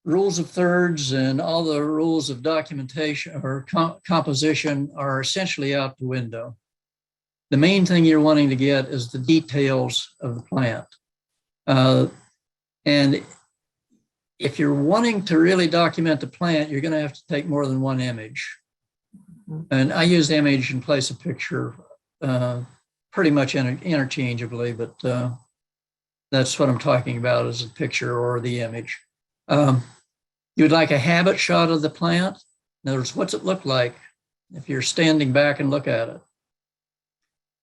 S1: rules of thirds and all the rules of documentation or composition are essentially out the window. The main thing you're wanting to get is the details of the plant. And if you're wanting to really document the plant, you're going to have to take more than one image. And I use image in place of picture pretty much interchangeably, but that's what I'm talking about, is a picture or the image. You would like a habit shot of the plant. In other words, what's it look like if you're standing back and look at it?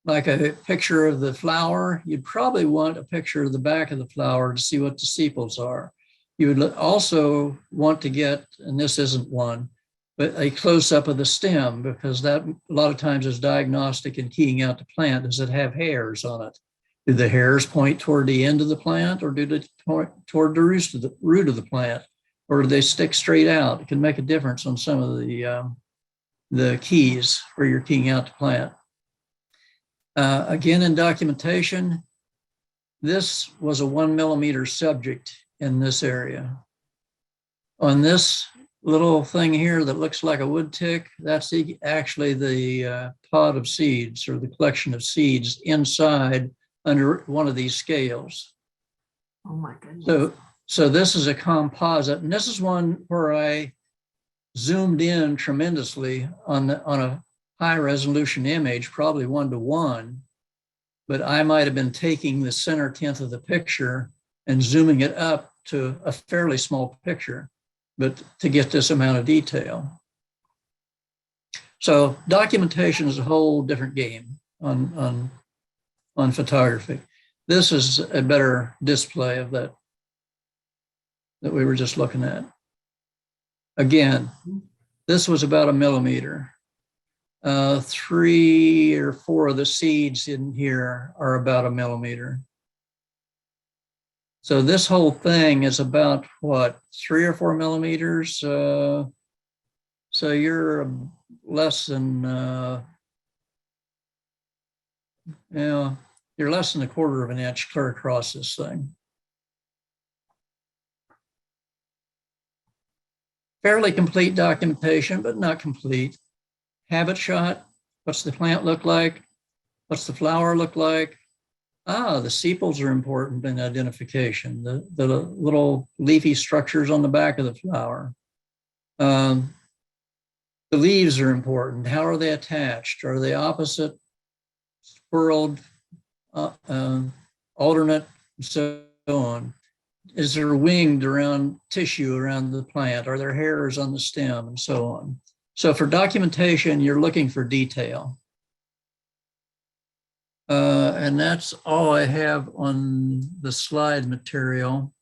S1: Like a picture of the flower, you'd probably want a picture of the back of the flower to see what the sepals are. You would also want to get, and this isn't one, but a close-up of the stem, because that a lot of times is diagnostic in keying out the plant. Does it have hairs on it? Do the hairs point toward the end of the plant, or do they point toward the root of the plant, or do they stick straight out? It can make a difference on some of the keys where you're keying out the plant. Again, in documentation, this was a 1 millimeter subject in this area. On this little thing here that looks like a wood tick, that's actually the pod of seeds, or the collection of seeds inside under one of these scales.
S2: Oh my goodness.
S1: So this is a composite, and this is one where I zoomed in tremendously on a high resolution image, probably 1:1, but I might have been taking the center tenth of the picture and zooming it up to a fairly small picture, but to get this amount of detail. So documentation is a whole different game on photography. This is a better display of that we were just looking at. Again, this was about 1 millimeter. 3 or 4 of the seeds in here are about 1 millimeter. So this whole thing is about what, 3 or 4 millimeters? So you're less than, you're less than 1/4 of an inch clear across this thing. Fairly complete documentation, but not complete. Habit shot, what's the plant look like? What's the flower look like? The sepals are important in identification, the little leafy structures on the back of the flower. The leaves are important. How are they attached? Are they opposite, swirled, alternate, and so on? Is there winged around tissue around the plant? Are there hairs on the stem, and so on? So for documentation, you're looking for detail. And that's all I have on the slide material.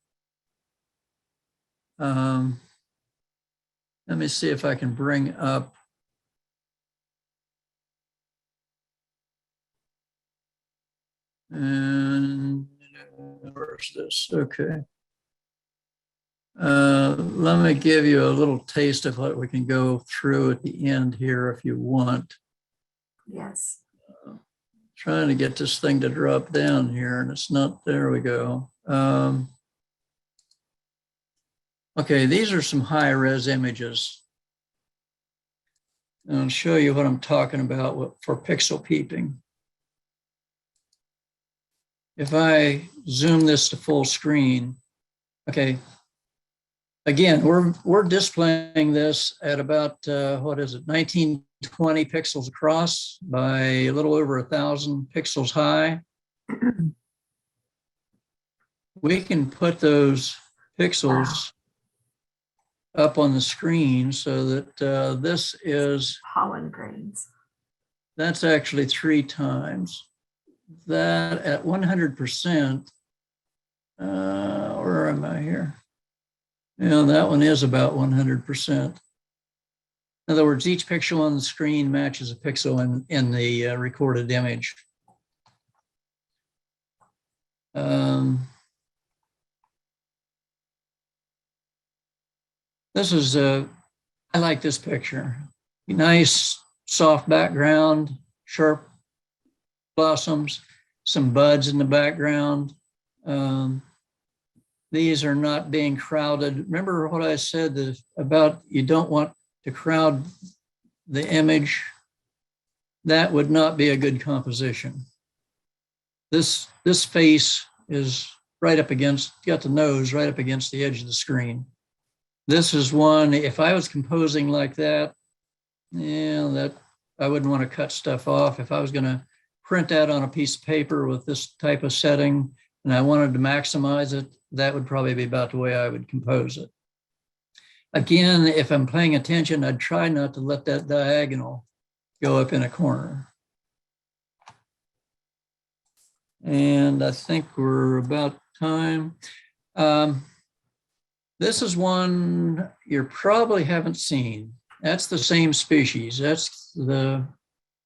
S1: Let me see if I can bring up. And where's this? Okay. Let me give you a little taste of what we can go through at the end here if you want.
S2: Yes.
S1: Trying to get this thing to drop down here, and it's not. There we go. Okay, these are some high-res images. And I'll show you what I'm talking about for pixel peeping. If I zoom this to full screen, okay. Again, we're displaying this at about, what is it, 1920 pixels across by a little over 1,000 pixels high. We can put those pixels up on the screen so that this is
S2: pollen grains.
S1: That's actually 3 times. That at 100%, where am I here? Yeah, that one is about 100%. In other words, each pixel on the screen matches a pixel in the recorded image. This is, I like this picture. Nice, soft background, sharp blossoms, some buds in the background. These are not being crowded. Remember what I said about you don't want to crowd the image? That would not be a good composition. This face is right up against, got the nose right up against the edge of the screen. This is one, if I was composing like that, yeah, that I wouldn't want to cut stuff off. If I was going to print that on a piece of paper with this type of setting and I wanted to maximize it, that would probably be about the way I would compose it. Again, if I'm paying attention, I'd try not to let that diagonal go up in a corner. And I think we're about time. This is one you probably haven't seen. That's the same species. That's the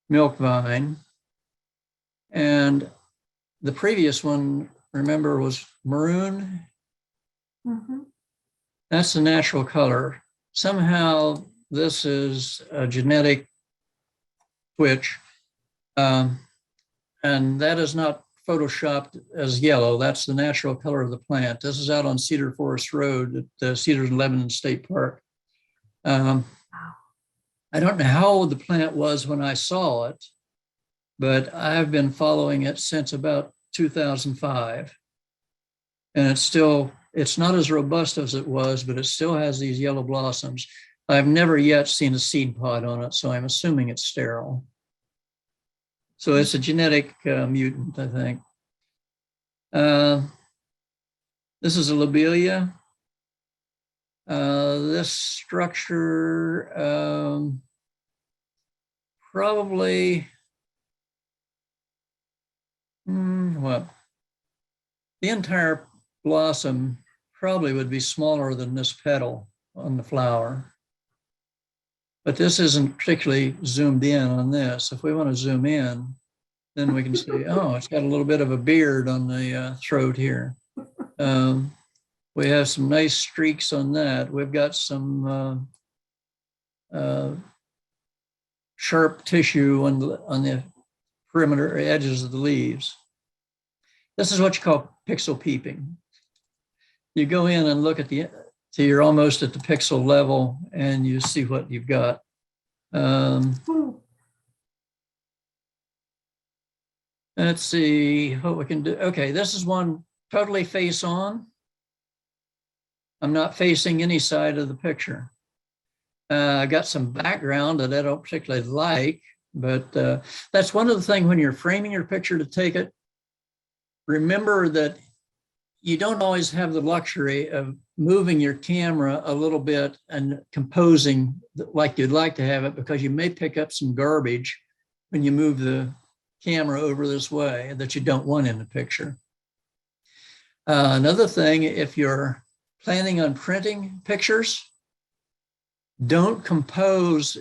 S1: milk vine. And the previous one, remember, was maroon.
S2: Mhm.
S1: That's the natural color. Somehow this is a genetic switch. And that is not photoshopped as yellow. That's the natural color of the plant. This is out on Cedar Forest Road at Cedars and Lebanon State Park. I don't know how old the plant was when I saw it, but I've been following it since about 2005. And it's not as robust as it was, but it still has these yellow blossoms. I've never yet seen a seed pod on it, so I'm assuming it's sterile. So it's a genetic mutant, I think. This is a lobelia. This structure probably, well, the entire blossom probably would be smaller than this petal on the flower. But this isn't particularly zoomed in on this. If we want to zoom in, then we can see, oh, it's got a little bit of a beard on the throat here. We have some nice streaks on that. We've got some sharp tissue on the perimeter edges of the leaves. This is what you call pixel peeping. You go in and look at so you're almost at the pixel level and you see what you've got. Let's see what we can do. Okay, this is one totally face on. I'm not facing any side of the picture. I got some background that I don't particularly like, but that's one of the things when you're framing your picture to take it, remember that you don't always have the luxury of moving your camera a little bit and composing like you'd like to have it, because you may pick up some garbage when you move the camera over this way that you don't want in the picture. Another thing, if you're planning on printing pictures, don't compose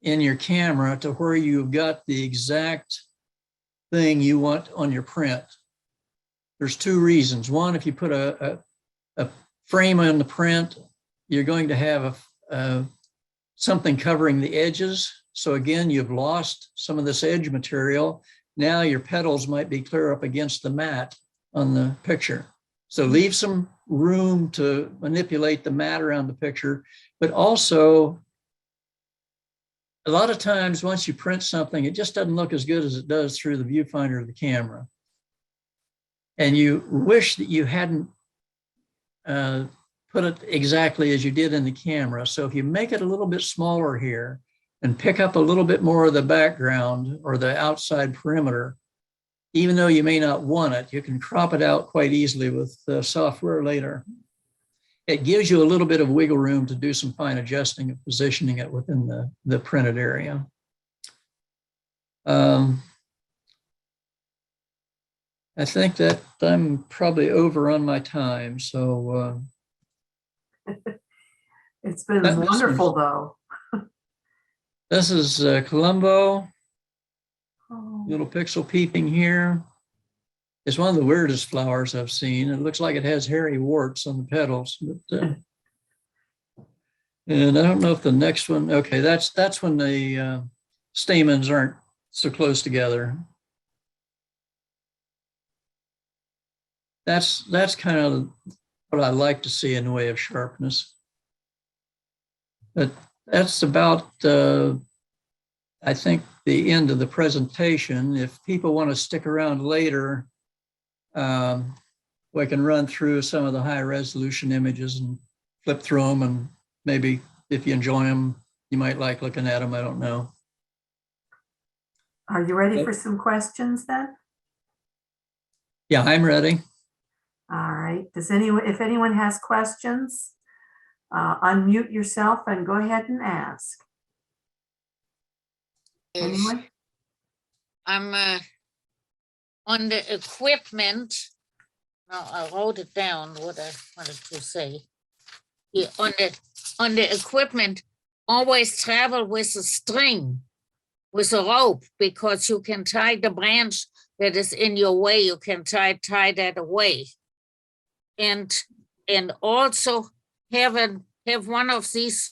S1: in your camera to where you've got the exact thing you want on your print. There's two reasons. One, if you put a frame on the print, you're going to have something covering the edges. So again, you've lost some of this edge material. Now your petals might be clear up against the mat on the picture. So leave some room to manipulate the mat around the picture, but also a lot of times once you print something, it just doesn't look as good as it does through the viewfinder of the camera. And you wish that you hadn't put it exactly as you did in the camera. So if you make it a little bit smaller here and pick up a little bit more of the background or the outside perimeter, even though you may not want it, you can crop it out quite easily with the software later. It gives you a little bit of wiggle room to do some fine adjusting and positioning it within the printed area. I think that I'm probably over on my time, so.
S2: It's been wonderful, though.
S1: This is Colombo,
S2: Oh.
S1: little pixel peeping here. It's one of the weirdest flowers I've seen. It looks like it has hairy warts on the petals. But, and I don't know if the next one, okay, that's when the stamens aren't so close together. That's kind of what I like to see in the way of sharpness. But that's about, I think, the end of the presentation. If people want to stick around later, we can run through some of the high resolution images and flip through them, and maybe if you enjoy them, you might like looking at them. I don't know.
S2: Are you ready for some questions then?
S1: Yeah, I'm ready.
S2: All right. If anyone has questions, unmute yourself and go ahead and ask.
S3: Yes.
S2: Anyone?
S3: I'm on the equipment. Now I wrote it down what I wanted to say. Yeah, on the equipment, always travel with a string, with a rope, because you can tie the branch that is in your way. You can tie that away, and also have one of these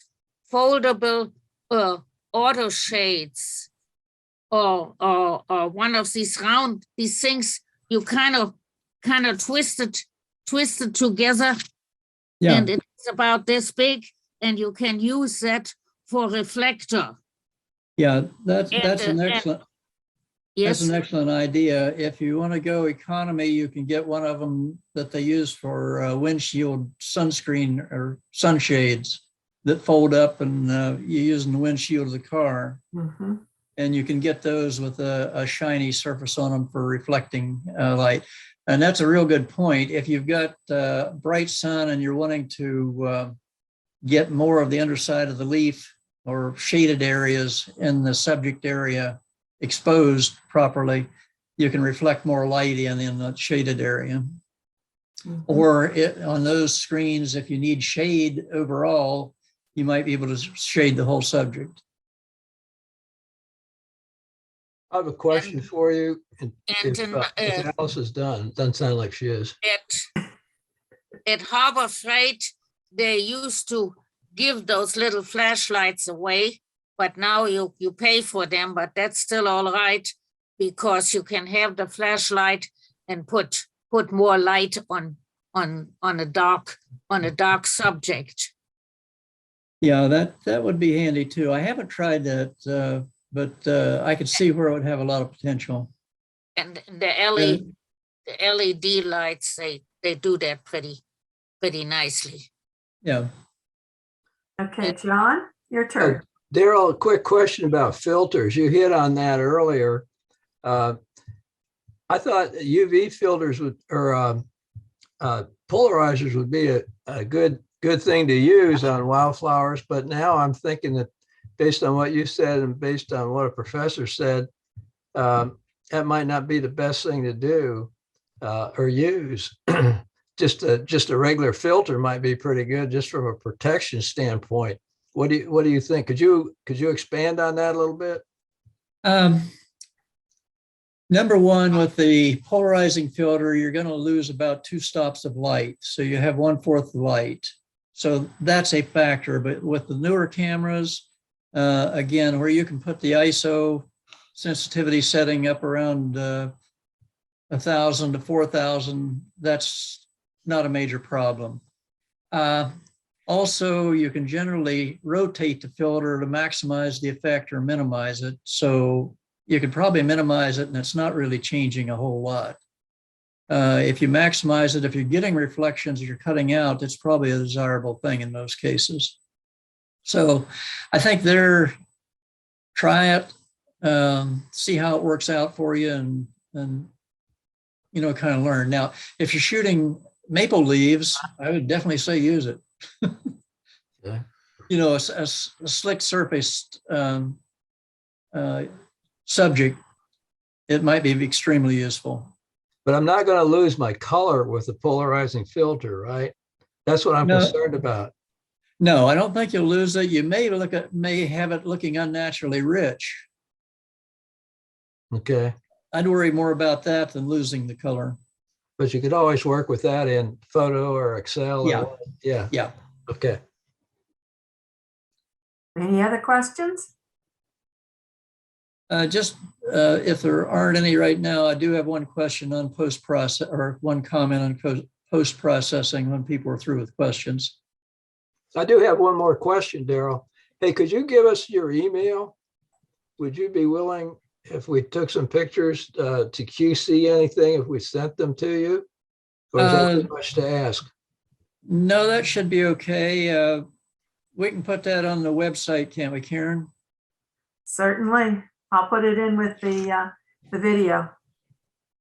S3: foldable auto shades, or one of these things you kind of twist it together,
S1: Yeah,
S3: and it's about this big, and you can use that for reflector.
S1: yeah, that's
S3: And,
S1: an excellent. That's
S3: Yes,
S1: an excellent idea. If you want to go economy, you can get one of them that they use for windshield sunscreen or sunshades that fold up, and you use in the windshield of the car.
S2: Mm-hmm.
S1: And you can get those with a shiny surface on them for reflecting light. And that's a real good point. If you've got bright sun and you're wanting to get more of the underside of the leaf or shaded areas in the subject area exposed properly, you can reflect more light in the shaded area.
S2: Mm-hmm.
S1: Or on those screens, if you need shade overall, you might be able to shade the whole subject.
S4: I have a question for you.
S3: and
S4: If Alice is done, doesn't sound like she is.
S3: at Harbor Freight, they used to give those little flashlights away, but now you pay for them, but that's still all right, because you can have the flashlight and put more light on a dark subject.
S1: Yeah, that would be handy too. I haven't tried that, but I could see where it would have a lot of potential.
S3: And the LED lights, they do that pretty nicely.
S1: Yeah.
S2: Okay, John, your turn.
S4: Darel, a quick question about filters. You hit on that earlier. I thought UV filters or polarizers would be a good thing to use on wildflowers, but now I'm thinking that based on what you said and based on what a professor said, that might not be the best thing to do or use. Just a regular filter might be pretty good just from a protection standpoint. What do you think? Could you expand on that a little bit?
S1: Number one, with the polarizing filter, you're going to lose about 2 stops of light. So you have 1/4 light. So that's a factor. But with the newer cameras, again, where you can put the ISO sensitivity setting up around 1,000 to 4,000, that's not a major problem. Also, you can generally rotate the filter to maximize the effect or minimize it. So you could probably minimize it and it's not really changing a whole lot. If you maximize it, if you're getting reflections you're cutting out, it's probably a desirable thing in most cases. So I think try it, see how it works out for you, and kind of learn. Now, if you're shooting maple leaves, I would definitely say use it.
S4: Yeah.
S1: A slick surface subject, it might be extremely useful.
S4: But I'm not going to lose my color with the polarizing filter, right? That's what I'm concerned about.
S1: No, I don't think you'll lose it. You may have it looking unnaturally rich.
S4: Okay.
S1: I'd worry more about that than losing the color.
S4: But you could always work with that in photo or Excel.
S1: Yeah. Yeah.
S4: Okay.
S2: Any other questions?
S1: If there aren't any right now, I do have one question on post-process, or one comment on post-processing when people are through with questions.
S4: I do have one more question, Darel. Hey, could you give us your email? Would you be willing, if we took some pictures, to QC anything if we sent them to you? Or is that too much to ask?
S1: No, that should be okay. We can put that on the website, can't we, Karen?
S2: Certainly. I'll put it in with the video.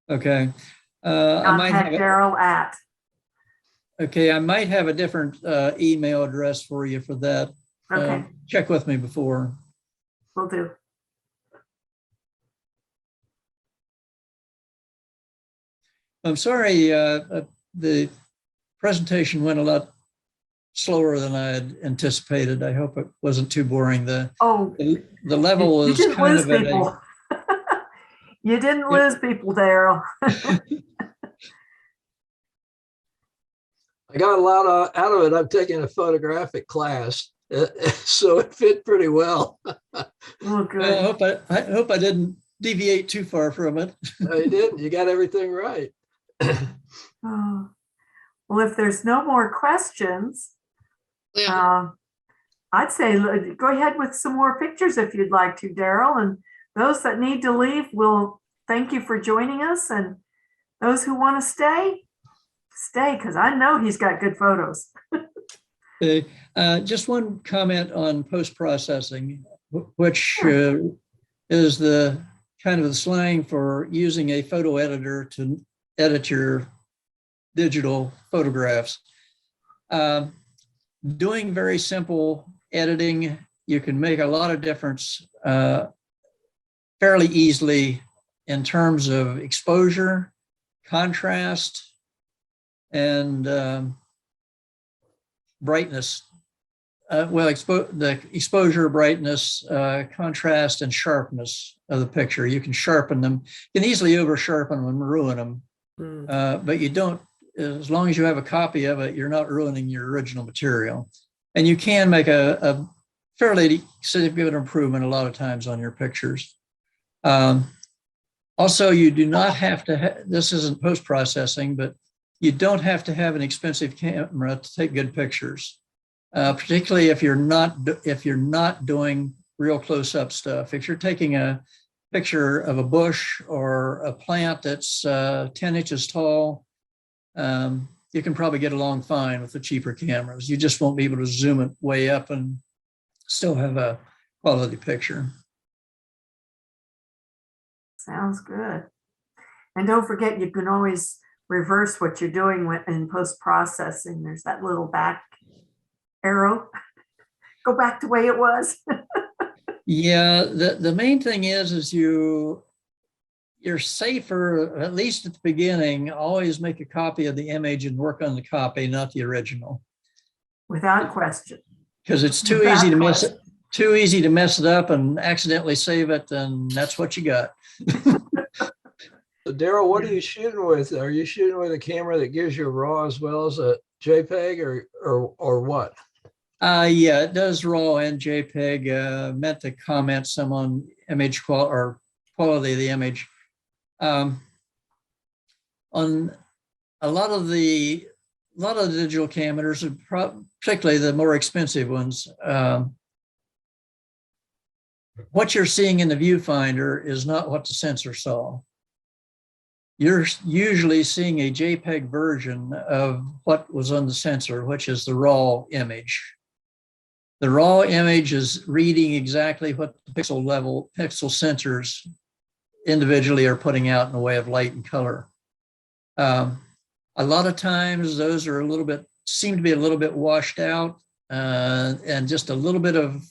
S1: Okay. I might
S2: Contact
S1: have,
S2: Darel at.
S1: okay, I might have a different email address for you for that.
S2: Okay,
S1: Check with me before.
S2: will do.
S1: I'm sorry, the presentation went a lot slower than I had anticipated. I hope it wasn't too boring. The
S2: Oh,
S1: level
S2: you
S1: was
S2: didn't
S1: kind
S2: lose
S1: of at
S2: people. You didn't lose people, Darel.
S4: I got a lot out of it. I'm taking a photographic class, so it fit pretty well.
S2: Oh,
S1: Well,
S2: good.
S1: I hope I didn't deviate too far from it.
S4: No, you didn't. You got everything right.
S2: Oh. Well, if there's no more questions,
S3: Well,
S2: I'd say go ahead with some more pictures if you'd like to, Darel. And those that need to leave, we'll thank you for joining us. And those who want to stay, because I know he's got good photos.
S1: Just one comment on post-processing, which
S2: Sure.
S1: is the kind of the slang for using a photo editor to edit your digital photographs. Doing very simple editing, you can make a lot of difference fairly easily in terms of exposure, contrast, and brightness. The exposure, brightness, contrast, and sharpness of the picture. You can sharpen them. You can easily over sharpen them and ruin them. But you don't, as long as you have a copy of it, you're not ruining your original material. And you can make a fairly significant improvement a lot of times on your pictures. Also, you do not have to, this isn't post-processing, but you don't have to have an expensive camera to take good pictures, particularly if you're not doing real close-up stuff. If you're taking a picture of a bush or a plant that's 10 inches tall, you can probably get along fine with the cheaper cameras. You just won't be able to zoom it way up and still have a quality picture.
S2: Sounds good. And don't forget, you can always reverse what you're doing in post-processing. There's that little back arrow. Go back to the way it was.
S1: Yeah, the main thing is you're safer, at least at the beginning, always make a copy of the image and work on the copy, not the original.
S2: Without question.
S1: Because it's too
S2: Without
S1: easy to
S2: question.
S1: too easy to mess it up and accidentally save it, and that's what you got.
S4: So Darel, what are you shooting with? Are you shooting with a camera that gives you RAW as well as a JPEG, or what?
S1: Yeah, it does RAW and JPEG. Meant to comment some on image quality of the image. On a lot of the digital cameras, particularly the more expensive ones, what you're seeing in the viewfinder is not what the sensor saw. You're usually seeing a JPEG version of what was on the sensor, which is the raw image. The raw image is reading exactly what the pixel sensors individually are putting out in the way of light and color. A lot of times those are seem to be a little bit washed out, and just a little bit of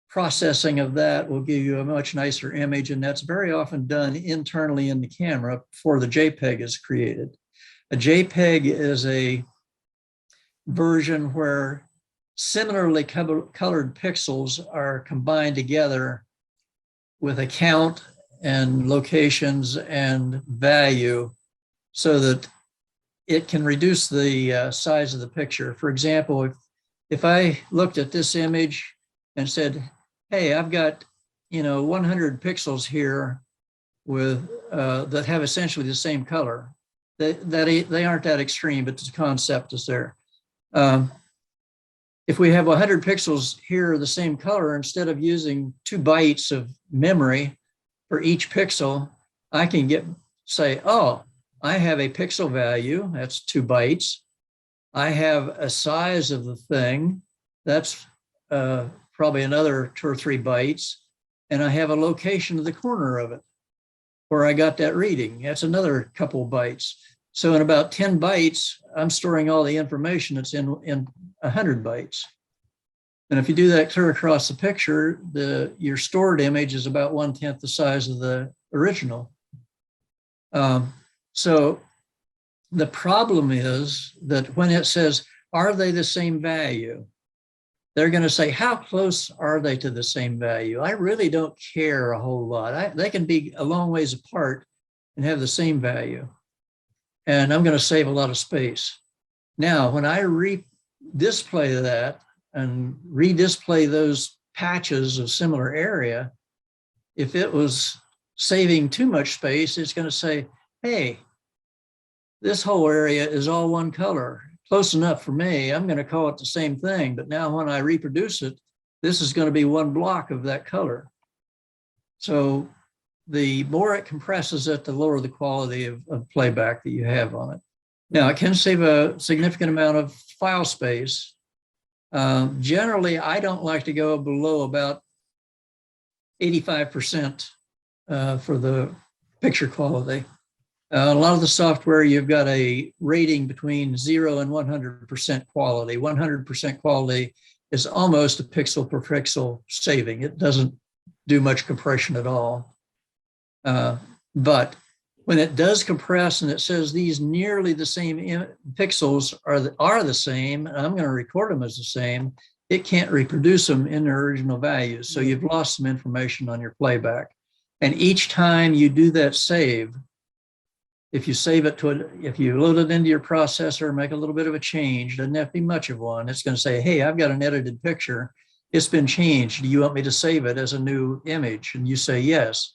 S1: processing of that will give you a much nicer image, and that's very often done internally in the camera before the JPEG is created. A JPEG is a version where similarly colored pixels are combined together with a count and locations and value so that it can reduce the size of the picture. For example, if I looked at this image and said, hey, I've got 100 pixels here with that have essentially the same color. They aren't that extreme, but the concept is there. If we have 100 pixels here the same color, instead of using 2 bytes of memory for each pixel, I can say, oh, I have a pixel value, that's 2 bytes. I have a size of the thing, that's probably another 2 or 3 bytes. And I have a location of the corner of it where I got that reading. That's another couple of bytes. So in about 10 bytes, I'm storing all the information that's in 100 bytes. And if you do that clear across the picture, your stored image is about 1/10 the size of the original. So the problem is that when it says, are they the same value? They're going to say, how close are they to the same value? I really don't care a whole lot. They can be a long ways apart and have the same value. And I'm going to save a lot of space. Now, when I redisplay that and redisplay those patches of similar area, if it was saving too much space, it's going to say, hey, this whole area is all one color. Close enough for me. I'm going to call it the same thing. But now when I reproduce it, this is going to be one block of that color. So the more it compresses it, the lower the quality of playback that you have on it. Now, it can save a significant amount of file space. Generally, I don't like to go below about 85% for the picture quality. A lot of the software, you've got a rating between 0 and 100% quality. 100% quality is almost a pixel per pixel saving. It doesn't do much compression at all. But when it does compress and it says these nearly the same pixels are the same, and I'm going to record them as the same, it can't reproduce them in their original values. So you've lost some information on your playback. And each time you do that save, if you save it if you load it into your processor, make a little bit of a change, doesn't have to be much of one, it's going to say, hey, I've got an edited picture. It's been changed. Do you want me to save it as a new image? And you say yes.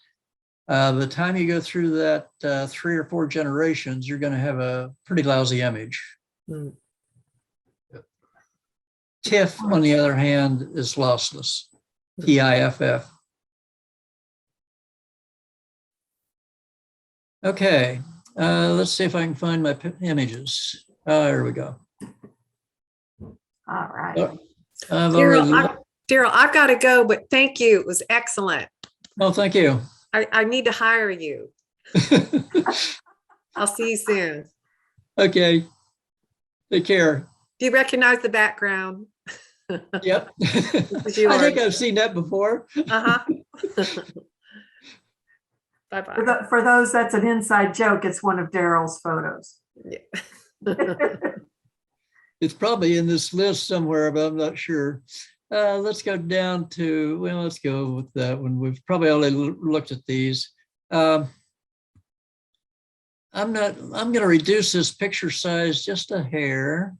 S1: The time you go through that 3 or 4 generations, you're going to have a pretty lousy image.
S2: Mm.
S1: TIFF, on the other hand, is lossless. TIFF. Okay, let's see if I can find my images. There we go.
S2: All right.
S5: Darel, I've got to go, but thank you. It was excellent.
S1: Oh, thank you.
S5: I need to hire you. I'll see you soon.
S1: Okay. Take care.
S5: Do you recognize the background?
S1: Yep.
S5: It's yours.
S1: I think I've seen that before.
S5: Uh-huh. Bye-bye.
S2: For those, that's an inside joke. It's one of Darel's photos.
S5: Yeah.
S1: It's probably in this list somewhere, but I'm not sure. Let's go down to, well, let's go with that one. We've probably already looked at these. I'm going to reduce this picture size just a hair.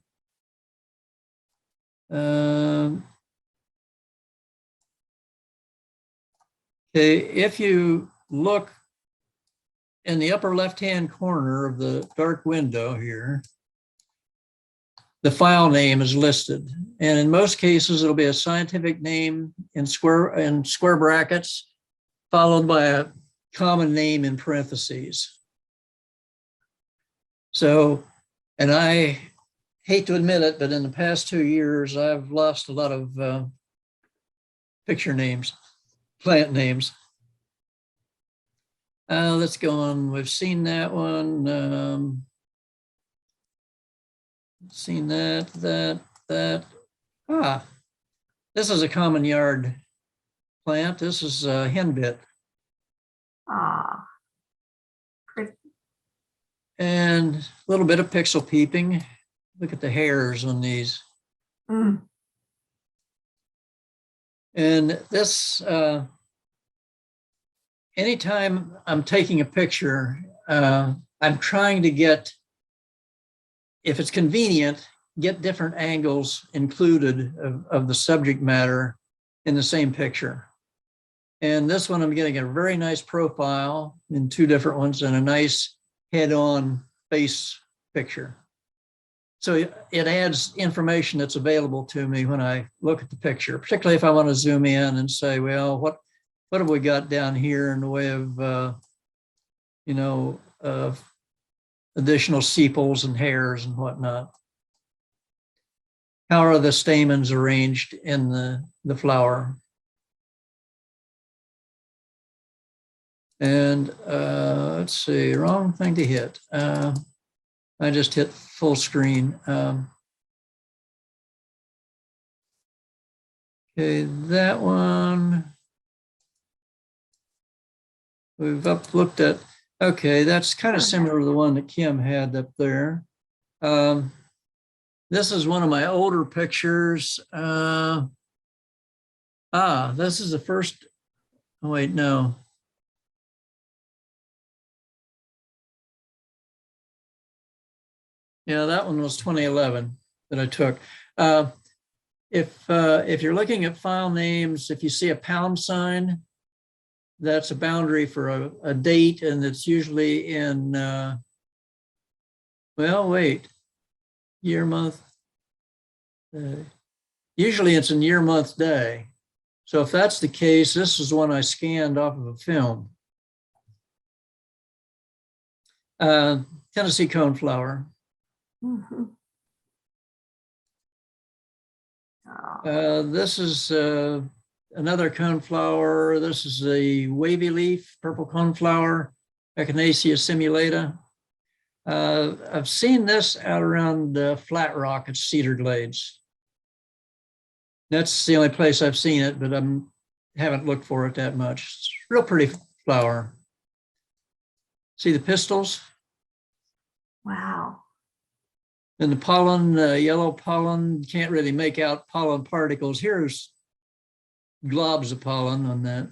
S1: Okay, if you look in the upper left-hand corner of the dark window here, the file name is listed. And in most cases, it'll be a scientific name in square brackets, followed by a common name in parentheses. So, and I hate to admit it, but in the past 2 years, I've lost a lot of picture names, plant names. Let's go on. We've seen that one. Seen that. This is a common yard plant. This is a henbit.
S2: Pretty.
S1: And a little bit of pixel peeping. Look at the hairs on these.
S2: Mm.
S1: And this, anytime I'm taking a picture, I'm trying to get, if it's convenient, get different angles included of the subject matter in the same picture. And this one, I'm getting a very nice profile in 2 different ones and a nice head-on face picture. So it adds information that's available to me when I look at the picture, particularly if I want to zoom in and say, well, what have we got down here in the way of, additional sepals and hairs and whatnot. How are the stamens arranged in the flower? And let's see, wrong thing to hit. I just hit full screen. Okay, that one. We've looked at, okay, that's kind of similar to the one that Kim had up there. This is one of my older pictures. This is the first, oh wait, no. Yeah, that one was 2011 that I took. If you're looking at file names, if you see a pound sign, that's a boundary for a date, and it's usually in, well, wait, year, month. Usually it's in year, month, day. So if that's the case, this is one I scanned off of a film. Tennessee coneflower.
S2: Mhm. Oh,
S1: This is another coneflower. This is a wavy leaf, purple coneflower, Echinacea simulata. I've seen this out around Flat Rock at Cedar Glades. That's the only place I've seen it, but I haven't looked for it that much. It's a real pretty flower. See the pistils?
S2: wow.
S1: And the pollen, yellow pollen, can't really make out pollen particles. Here's globs of pollen on that.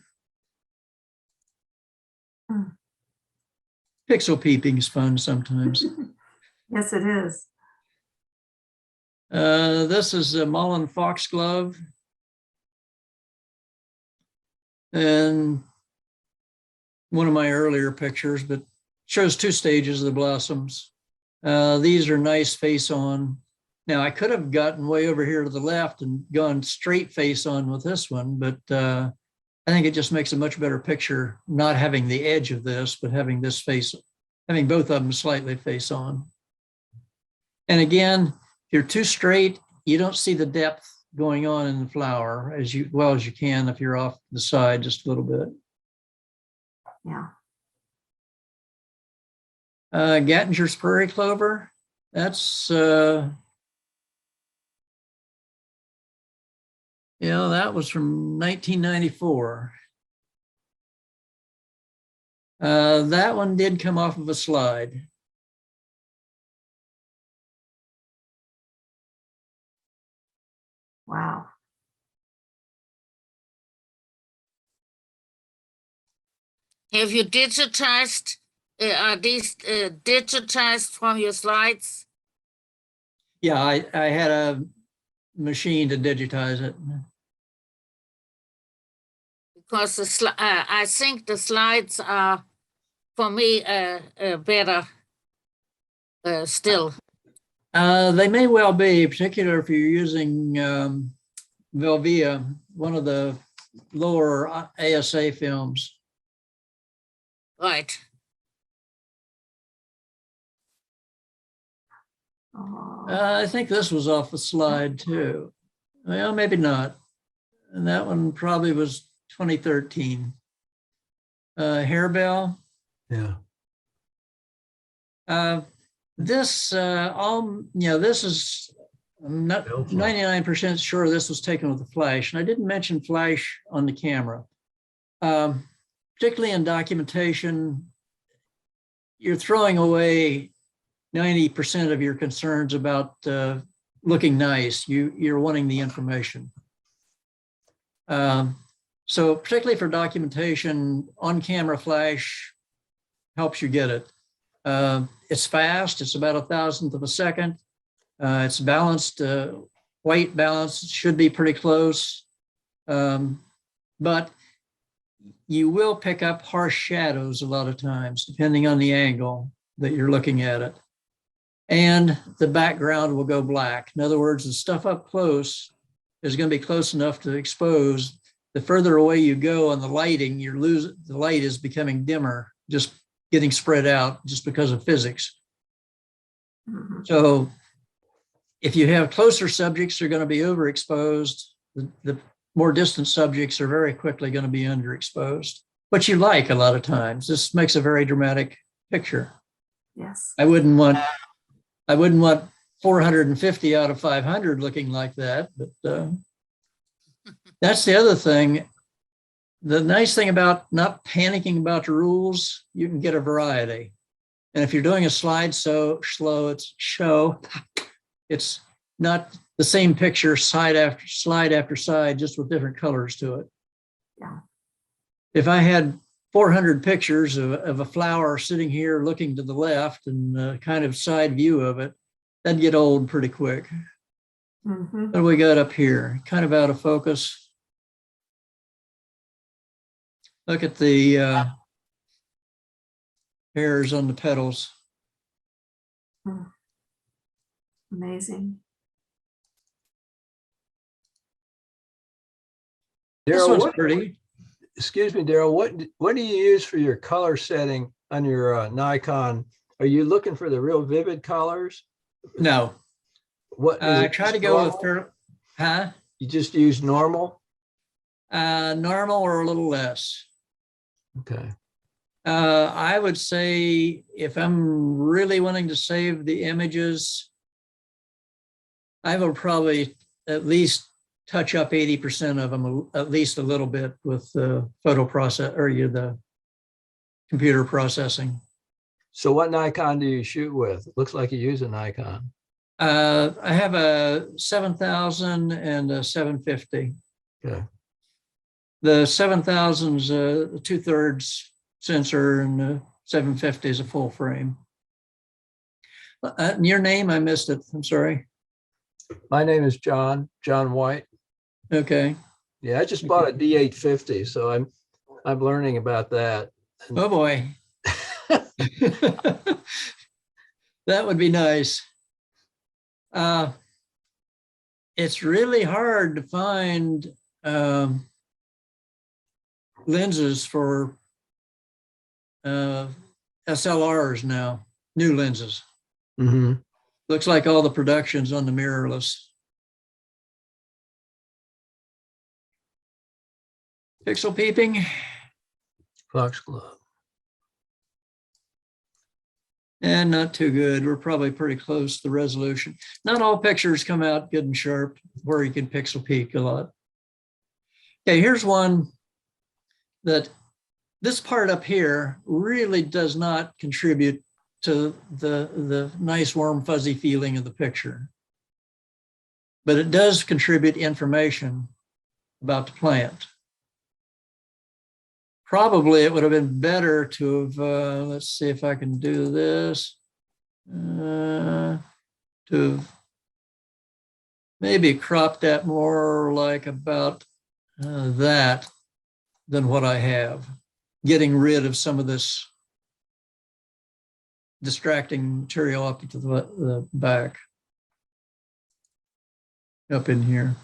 S2: Hmm.
S1: Pixel peeping is fun sometimes.
S2: Yes, it is.
S1: This is a mullen foxglove. And one of my earlier pictures, but shows two stages of the blossoms. These are nice face on. Now I could have gotten way over here to the left and gone straight face on with this one, but I think it just makes a much better picture, not having the edge of this, but having this face, having both of them slightly face on. And again, if you're too straight, you don't see the depth going on in the flower as well as you can if you're off the side just a little bit.
S2: Yeah.
S1: Gattinger's prairie clover. That's, that was from 1994. That one did come off of a slide.
S2: Wow.
S3: Have you digitized, are these digitized from your slides?
S1: Yeah, I had a machine to digitize it.
S3: Because I think the slides are, for me, better still.
S1: They may well be, particularly if you're using Velvia, one of the lower ASA films.
S3: Right.
S2: Oh,
S1: I think this was off the slide too. Well, maybe not. And that one probably was 2013. Harebell.
S4: Yeah.
S1: This, this is, I'm not 99% sure this was taken with a flash. And I didn't mention flash on the camera. Particularly in documentation, you're throwing away 90% of your concerns about looking nice. You're wanting the information. So particularly for documentation, on-camera flash helps you get it. It's fast. It's about 1,000th of a second. It's balanced, white balance. It should be pretty close. But you will pick up harsh shadows a lot of times, depending on the angle that you're looking at it. And the background will go black. In other words, the stuff up close is going to be close enough to expose. The further away you go on the lighting, the light is becoming dimmer, just getting spread out just because of physics.
S2: Mhm.
S1: So if you have closer subjects, they're going to be overexposed. The more distant subjects are very quickly going to be underexposed, which you like a lot of times. This makes a very dramatic picture.
S2: Yes.
S1: I wouldn't want 450 out of 500 looking like that, but that's the other thing. The nice thing about not panicking about the rules, you can get a variety. And if you're doing a slide so slow, it's not the same picture slide after side, just with different colors to it.
S2: Yeah.
S1: If I had 400 pictures of a flower sitting here looking to the left and a kind of side view of it, that'd get old pretty quick.
S2: Mhm.
S1: What do we got up here? Kind of out of focus. Look at the hairs on the petals.
S2: Amazing.
S1: This
S4: Darel,
S1: one's pretty.
S4: excuse me, Darel, what do you use for your color setting on your Nikon? Are you looking for the real vivid colors?
S1: No,
S4: What is
S1: I
S4: it,
S1: try to
S4: just
S1: go with,
S4: normal?
S1: huh?
S4: You just use normal?
S1: Normal or a little less.
S4: Okay.
S1: I would say if I'm really wanting to save the images, I will probably at least touch up 80% of them, at least a little bit with the photo process or the computer processing.
S4: So what Nikon do you shoot with? It looks like you use a Nikon.
S1: I have a 7000 and a 750.
S4: Okay.
S1: The 7000 is a 2/3 sensor and the 750 is a full frame. Your name, I missed it. I'm sorry.
S4: My name is John White.
S1: Okay.
S4: Yeah, I just bought a D850, so I'm learning about that.
S1: Oh boy. That would be nice. It's really hard to find lenses for SLRs now, new lenses.
S4: Mm-hmm.
S1: Looks like all the production's on the mirrorless. Pixel peeping.
S4: Foxglove.
S1: And not too good. We're probably pretty close to the resolution. Not all pictures come out good and sharp where you can pixel peek a lot. Okay, here's one that this part up here really does not contribute to the nice warm fuzzy feeling of the picture. But it does contribute information about the plant. Probably it would have been better to have, let's see if I can do this, to have maybe crop that more like about that than what I have, getting rid of some of this distracting material up to the back, up in here.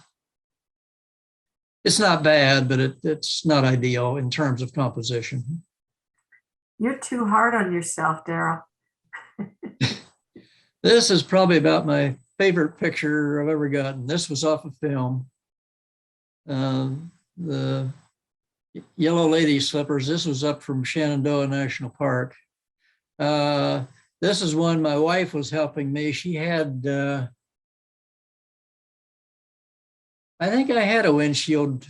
S1: It's not bad, but it's not ideal in terms of composition.
S2: You're too hard on yourself, Darel.
S1: This is probably about my favorite picture I've ever gotten. This was off of film. The yellow lady slippers, this was up from Shenandoah National Park. This is one my wife was helping me. She had, I think I had a windshield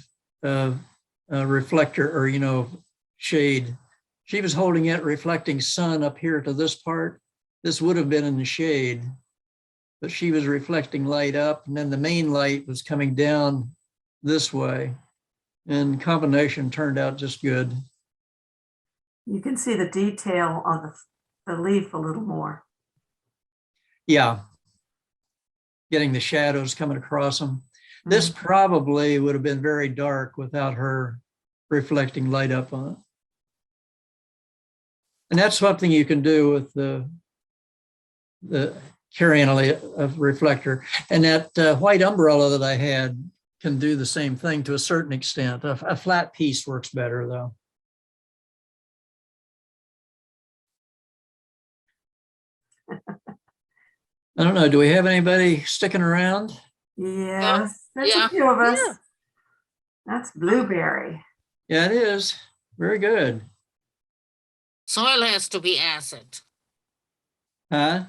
S1: reflector or, shade. She was holding it, reflecting sun up here to this part. This would have been in the shade, but she was reflecting light up, and then the main light was coming down this way, and combination turned out just good.
S2: You can see the detail on the leaf a little more.
S1: Yeah, getting the shadows coming across them. This probably would have been very dark without her reflecting light up on it. And that's something you can do with the carrying a reflector. And that white umbrella that I had can do the same thing to a certain extent. A flat piece works better though. I don't know, do we have anybody sticking around?
S2: Yes, that's
S3: Yeah.
S2: a few of us.
S3: Yeah.
S2: That's Blueberry.
S1: Yeah, it is. Very good.
S3: Soil has to be acid.
S1: Huh?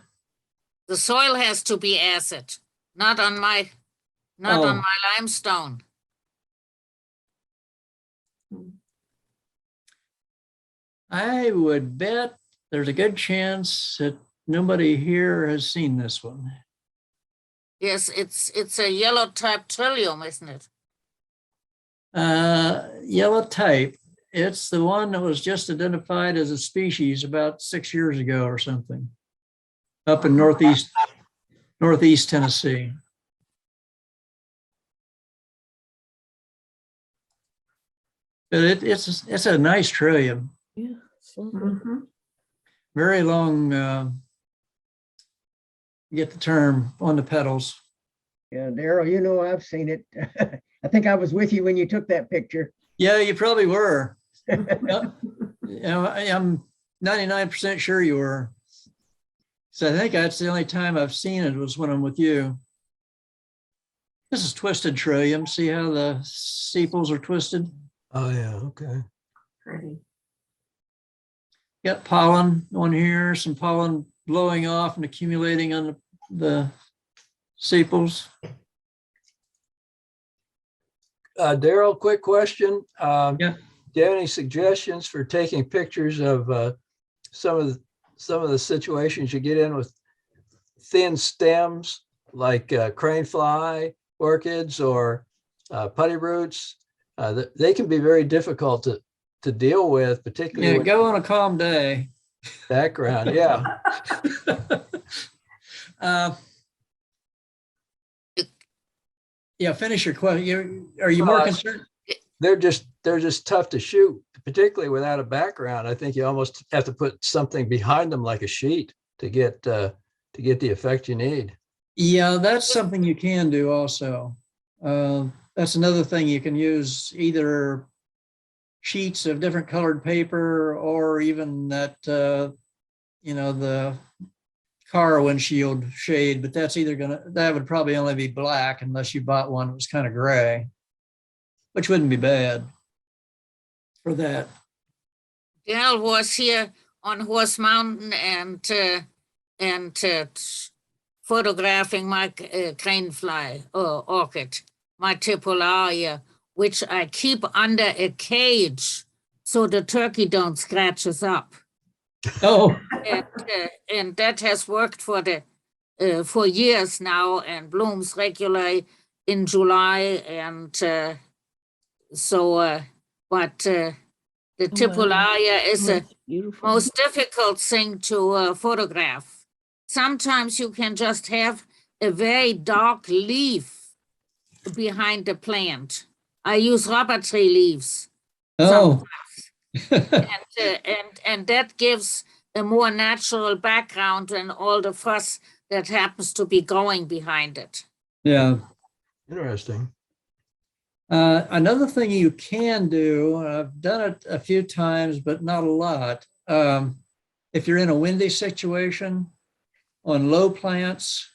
S3: The soil has to be acid, not on my
S1: Oh.
S3: limestone.
S1: I would bet there's a good chance that nobody here has seen this one.
S3: Yes, it's a yellow type trillium, isn't it?
S1: Yellow type. It's the one that was just identified as a species about 6 years ago or something, up in northeast Tennessee. But it's a nice trillium.
S5: Yeah.
S2: Mhm.
S1: Very long. You get the term on the petals.
S6: Yeah, Darrell, you know, I've seen it. I think I was with you when you took that picture.
S1: Yeah, you probably were. I'm 99% sure you were. So I think that's the only time I've seen it was when I'm with you. This is twisted trillium. See how the sepals are twisted?
S4: Oh, yeah, okay.
S2: Pretty.
S1: Got pollen on here, some pollen blowing off and accumulating on the sepals.
S4: Darrell, quick question.
S1: Yeah.
S4: Do you have any suggestions for taking pictures of some of the situations you get in with thin stems like crane fly orchids or putty roots? They can be very difficult to deal with, particularly
S1: Yeah,
S4: with
S1: go on a calm day.
S4: background. Yeah.
S1: Yeah, finish your question. Are you more concerned?
S4: They're just tough to shoot, particularly without a background. I think you almost have to put something behind them like a sheet to get the effect you need.
S1: Yeah, that's something you can do also. That's another thing you can use, either sheets of different colored paper or even that, the car windshield shade, but that would probably only be black unless you bought one that was kind of gray, which wouldn't be bad for that.
S3: Dale was here on Horse Mountain and photographing my crane fly orchid, my tipularia, which I keep under a cage so the turkey don't scratch us up.
S1: Oh,
S3: And that has worked for years now and blooms regularly in July. And but the tipularia is the most difficult thing to photograph. Sometimes you can just have a very dark leaf behind the plant. I use rubber tree leaves.
S1: oh.
S3: And that gives a more natural background and all the fuss that happens to be going behind it.
S1: Yeah.
S4: Interesting.
S1: Another thing you can do, and I've done it a few times, but not a lot. If you're in a windy situation on low plants,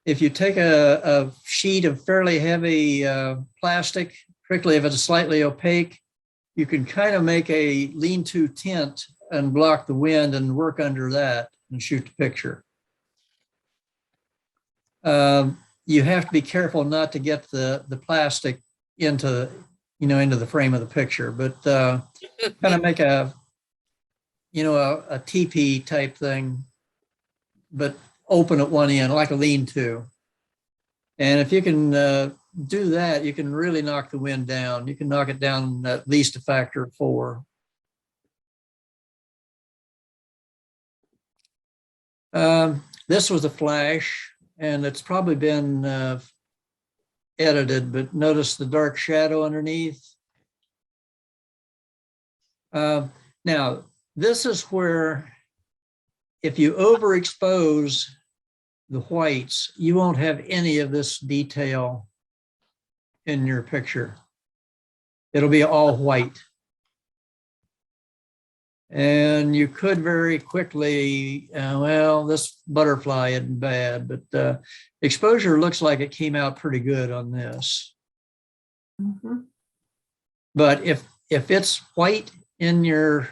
S1: if you take a sheet of fairly heavy plastic, particularly if it's slightly opaque, you can kind of make a lean-to tent and block the wind and work under that and shoot the picture. You have to be careful not to get the plastic into the frame of the picture, but kind of make a teepee type thing, but open at one end like a lean-to. And if you can do that, you can really knock the wind down. You can knock it down at least a factor of 4. This was a flash, and it's probably been edited, but notice the dark shadow underneath. Now, this is where if you overexpose the whites, you won't have any of this detail in your picture. It'll be all white. And you could very quickly, well, this butterfly isn't bad, but exposure looks like it came out pretty good on this.
S2: Mhm.
S1: But if it's white in your,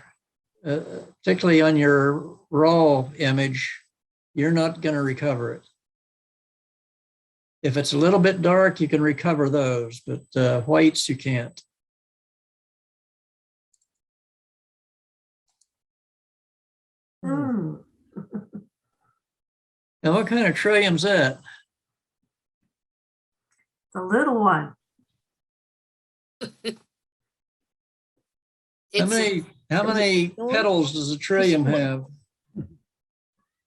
S1: particularly on your raw image, you're not going to recover it. If it's a little bit dark, you can recover those, but whites you can't.
S2: Hmm.
S1: Now, what kind of trillium's that?
S2: The little one.
S1: How
S3: It's,
S1: many petals does a trillium have?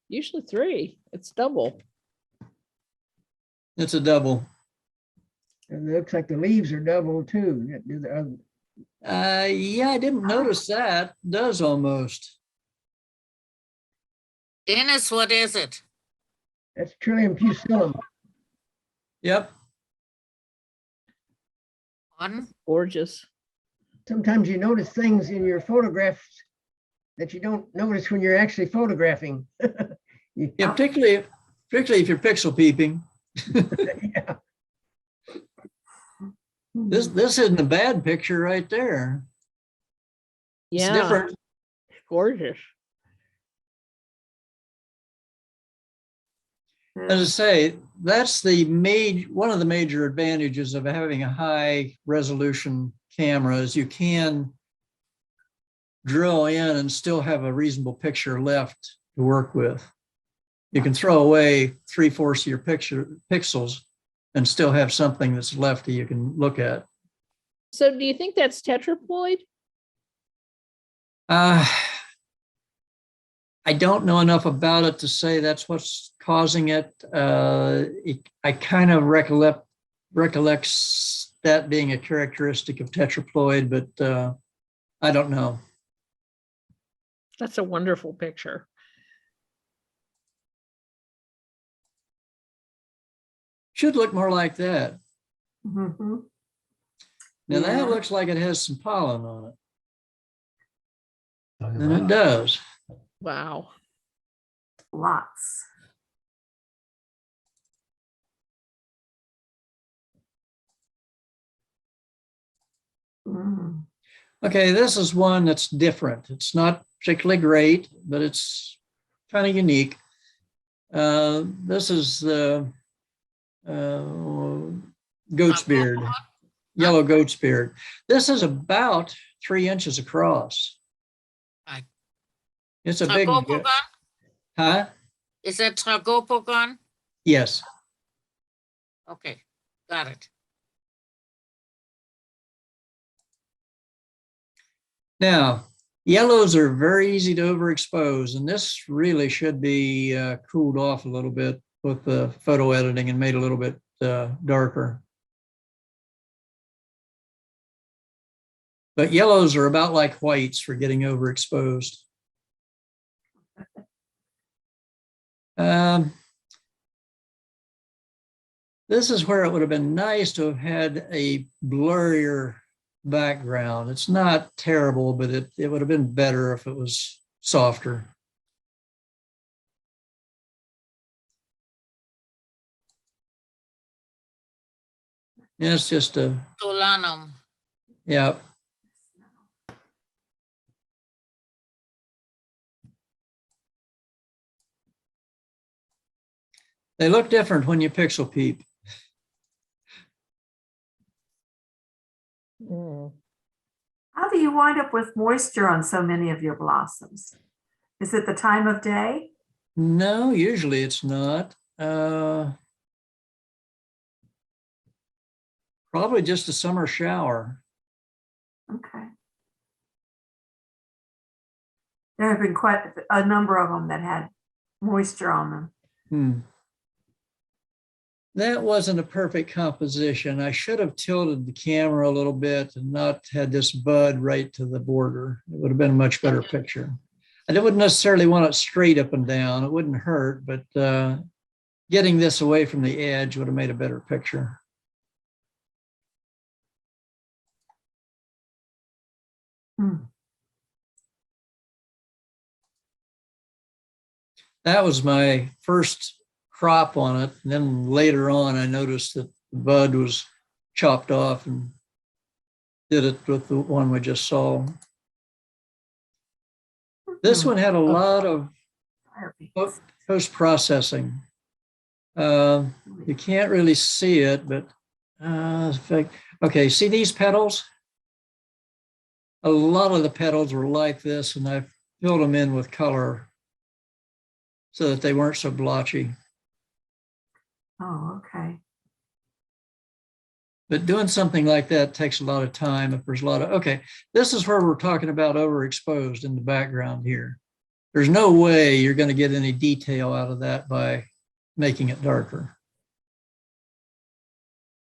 S7: Usually 3. It's double.
S1: It's a double.
S6: And it looks like the leaves are double too.
S1: Yeah, I didn't notice that. It does almost.
S3: Dennis, what is it?
S6: That's Trillium pusillum.
S1: Yep.
S3: One?
S7: Gorgeous.
S6: Sometimes you notice things in your photographs that you don't notice when you're actually photographing.
S1: Yeah, particularly if you're pixel peeping.
S6: Yeah.
S1: This isn't a bad picture right there. It's
S7: Yeah,
S1: different.
S7: gorgeous.
S1: As I say, that's one of the major advantages of having a high resolution camera is you can drill in and still have a reasonable picture left to work with. You can throw away 3/4 of your pixels and still have something that's left that you can look at.
S7: So do you think that's tetraploid?
S1: I don't know enough about it to say that's what's causing it. I kind of recollects that being a characteristic of tetraploid, but I don't know.
S7: That's a wonderful picture.
S1: Should look more like that.
S2: Mhm.
S1: Now
S2: Yeah.
S1: that looks like it has some pollen on it,
S4: Talking
S1: and it
S4: about-
S1: does.
S7: Wow.
S2: Lots. Mm.
S1: Okay, this is one that's different. It's not particularly great, but it's kind of unique. This is the goat's beard, yellow goat's beard. This is about 3 inches across.
S3: Right.
S1: It's a big,
S3: Tragopogon?
S1: huh?
S3: Is that Tragopogon?
S1: Yes.
S3: Okay, got it.
S1: Now, yellows are very easy to overexpose, and this really should be cooled off a little bit with the photo editing and made a little bit darker. But yellows are about like whites for getting overexposed. This is where it would have been nice to have had a blurrier background. It's not terrible, but it would have been better if it was softer. Yeah, it's just a,
S3: Solanum.
S1: yeah. They look different when you pixel peep.
S7: Mm.
S2: How do you wind up with moisture on so many of your blossoms? Is it the time of day?
S1: No, usually it's not. Probably just a summer shower.
S2: Okay. There have been quite a number of them that had moisture on them.
S1: That wasn't a perfect composition. I should have tilted the camera a little bit and not had this bud right to the border. It would have been a much better picture. I wouldn't necessarily want it straight up and down. It wouldn't hurt, but getting this away from the edge would have made a better picture.
S2: Hmm.
S1: That was my first crop on it. And then later on, I noticed that the bud was chopped off and did it with the one we just saw. This one had a lot of post-processing. You can't really see it, but okay, see these petals? A lot of the petals were like this, and I filled them in with color so that they weren't so blotchy.
S2: Oh, okay.
S1: But doing something like that takes a lot of time. If there's a lot of, okay, this is where we're talking about overexposed in the background here. There's no way you're going to get any detail out of that by making it darker.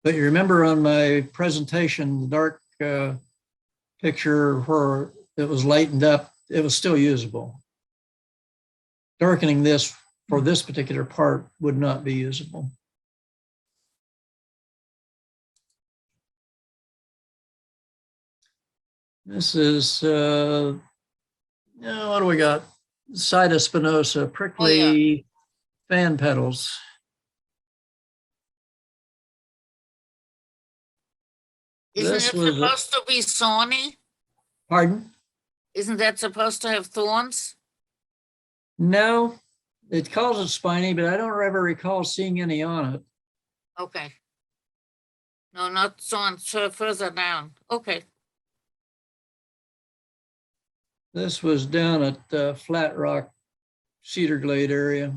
S1: But you remember on my presentation, the dark picture where it was lightened up, it was still usable. Darkening this for this particular part would not be usable. This is, what do we got? Sida spinosa, prickly fan petals.
S3: Isn't it
S1: This was
S3: supposed to be thorny?
S1: Pardon?
S3: Isn't that supposed to have thorns?
S1: No, it calls it spiny, but I don't ever recall seeing any on it.
S3: Okay. No, not thorns, so further down. Okay.
S1: This was down at Flat Rock, Cedar Glade area.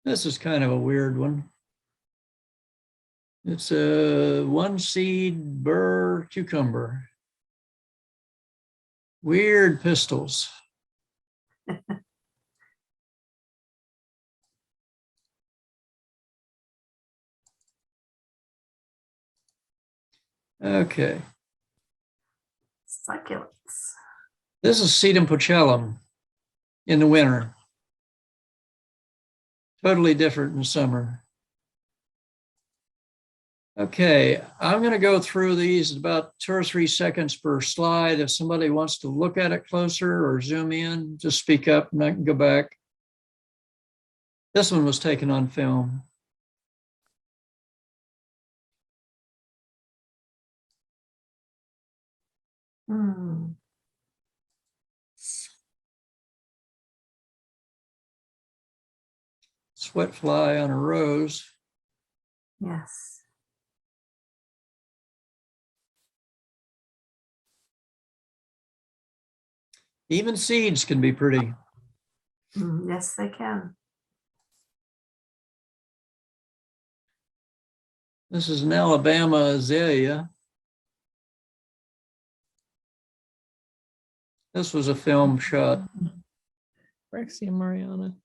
S1: This is kind of a weird one. It's a one seed burr cucumber. Weird pistils. Okay.
S2: Succulents.
S1: This is Sedum puchellum in the winter. Totally different in summer. Okay, I'm going to go through these about 2 or 3 seconds per slide. If somebody wants to look at it closer or zoom in, just speak up and I can go back. This one was taken on film.
S2: Hmm.
S1: Sweat fly on a rose.
S2: Yes.
S1: Even seeds can be pretty.
S2: Yes, they can.
S1: This is an Alabama azalea. This was a film shot.
S7: Rexia Mariana.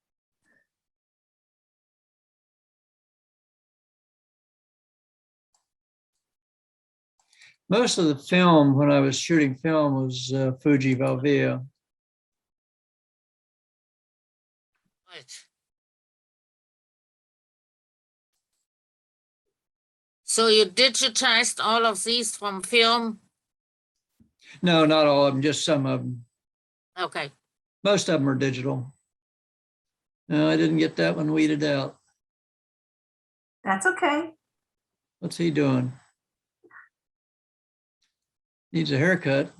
S1: Most of the film, when I was shooting film, was Fuji Valvia.
S3: Right. So you digitized all of these from film?
S1: No, not all of them, just some of them.
S3: Okay.
S1: Most of them are digital. No, I didn't get that one weeded out.
S2: That's okay.
S1: What's he doing? Needs a haircut.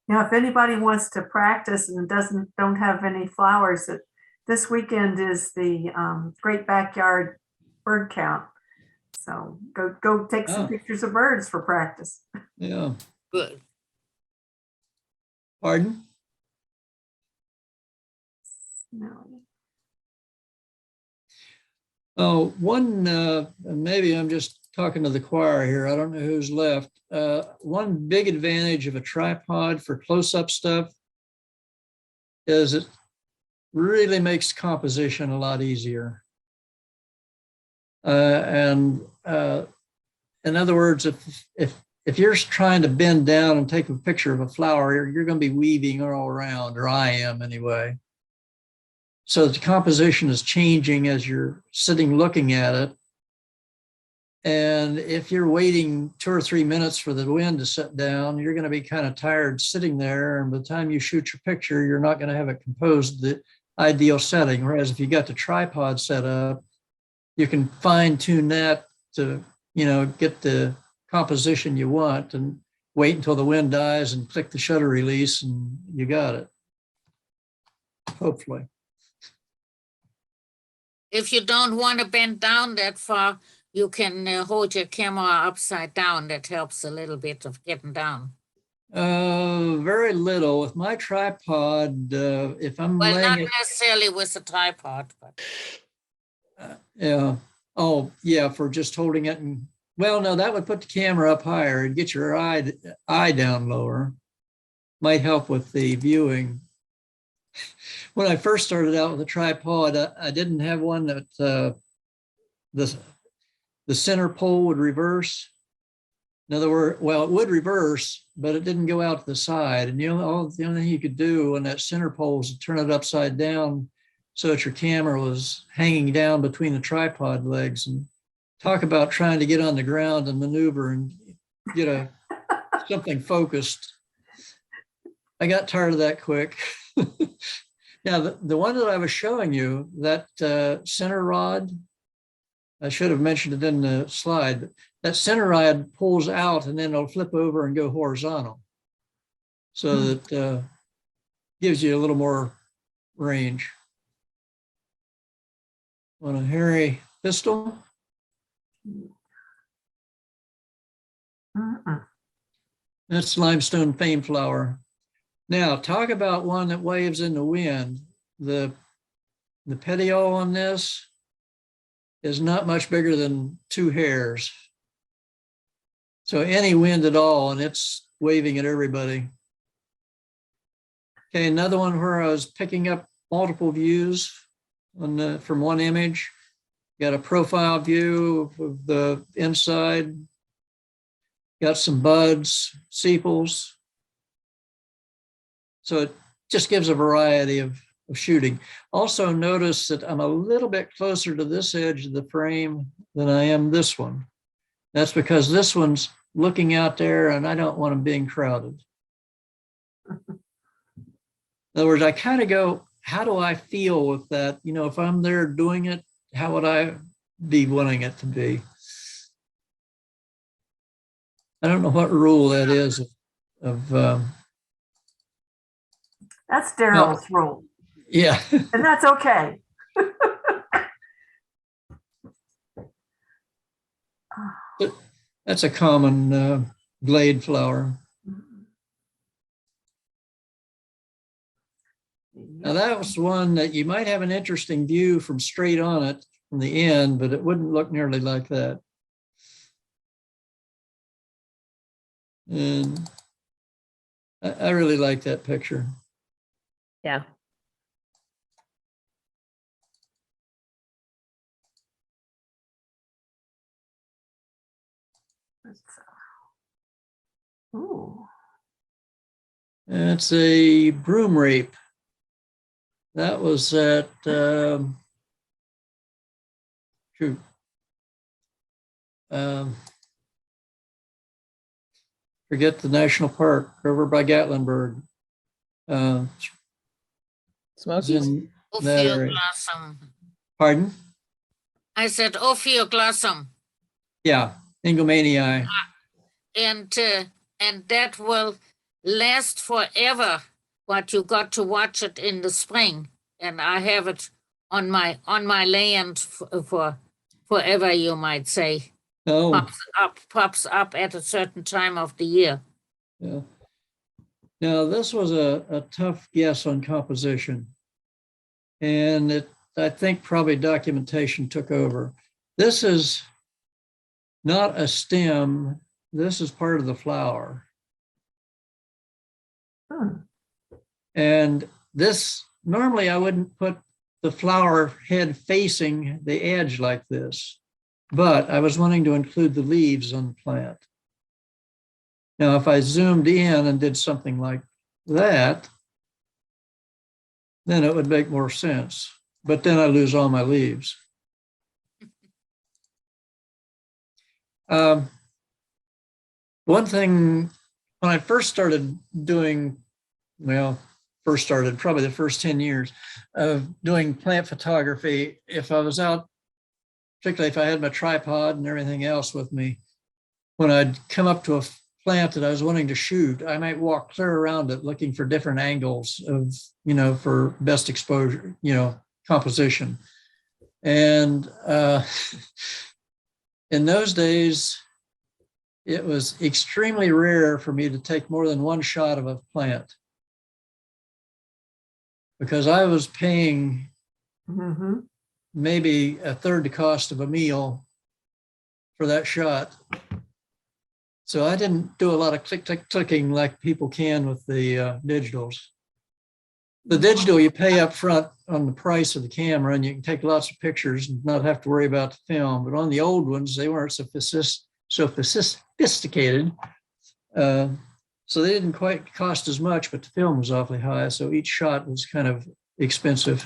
S2: Now, if anybody wants to practice and don't have any flowers, this weekend is the Great Backyard Bird Count. So go take some pictures of birds for practice.
S1: Yeah.
S3: Good.
S1: Pardon?
S2: No.
S1: Oh, one, maybe I'm just talking to the choir here. I don't know who's left. One big advantage of a tripod for close-up stuff is it really makes composition a lot easier. In other words, if you're trying to bend down and take a picture of a flower, you're going to be weaving all around, or I am anyway. So the composition is changing as you're sitting looking at it. And if you're waiting 2 or 3 minutes for the wind to set down, you're going to be kind of tired sitting there. And by the time you shoot your picture, you're not going to have it composed the ideal setting. Whereas if you got the tripod set up, you can fine tune that to, get the composition you want and wait until the wind dies and click the shutter release and you got it. Hopefully.
S3: If you don't want to bend down that far, you can hold your camera upside down. That helps a little bit of getting down.
S1: Very little with my tripod. If I'm
S3: Well, not
S1: laying it,
S3: necessarily with a tripod, but
S1: yeah. Oh, yeah, for just holding it. And well, no, that would put the camera up higher and get your eye down lower. Might help with the viewing. When I first started out with a tripod, I didn't have one that the center pole would reverse. In other words, well, it would reverse, but it didn't go out to the side. And the only thing you could do on that center pole was to turn it upside down so that your camera was hanging down between the tripod legs. And talk about trying to get on the ground and maneuver and get something focused. I got tired of that quick. Now, the one that I was showing you, that center rod, I should have mentioned it in the slide, but that center rod pulls out and then it'll flip over and go horizontal. So that gives you a little more range. On a hairy pistol. That's limestone fame flower. Now, talk about one that waves in the wind. The petiole on this is not much bigger than 2 hairs. So any wind at all, and it's waving at everybody. Okay, another one where I was picking up multiple views from one image. Got a profile view of the inside. Got some buds, sepals. So it just gives a variety of shooting. Also notice that I'm a little bit closer to this edge of the frame than I am this one. That's because this one's looking out there and I don't want them being crowded. In other words, I kind of go, how do I feel with that? If I'm there doing it, how would I be wanting it to be? I don't know what rule that is of
S2: That's Darel's rule,
S1: yeah.
S2: and that's okay.
S1: That's a common glade flower. Now that was one that you might have an interesting view from straight on it from the end, but it wouldn't look nearly like that. And I really like that picture.
S7: Yeah.
S2: Ooh.
S1: It's a broom rape. That was at forget the national park over by Gatlinburg.
S7: Smokies.
S1: In that area.
S3: Ophioglossum.
S1: Pardon?
S3: I said Ophioglossum.
S1: Yeah, Engelmanii.
S3: And that will last forever, but you got to watch it in the spring. And I have it on my land for forever, you might say.
S1: Oh,
S3: Pops up at a certain time of the year.
S1: yeah. Now, this was a tough guess on composition. And I think probably documentation took over. This is not a stem. This is part of the flower. And this, normally I wouldn't put the flower head facing the edge like this, but I was wanting to include the leaves on the plant. Now, if I zoomed in and did something like that, then it would make more sense. But then I lose all my leaves. One thing, when I first started doing, probably the first 10 years of doing plant photography, if I was out, particularly if I had my tripod and everything else with me, when I'd come up to a plant that I was wanting to shoot, I might walk clear around it looking for different angles of, for best exposure, composition. And in those days, it was extremely rare for me to take more than one shot of a plant because I was paying maybe a third the cost of a meal for that shot. So I didn't do a lot of clicking like people can with the digitals. The digital, you pay up front on the price of the camera and you can take lots of pictures and not have to worry about the film. But on the old ones, they weren't so sophisticated. So they didn't quite cost as much, but the film was awfully high. So each shot was kind of expensive.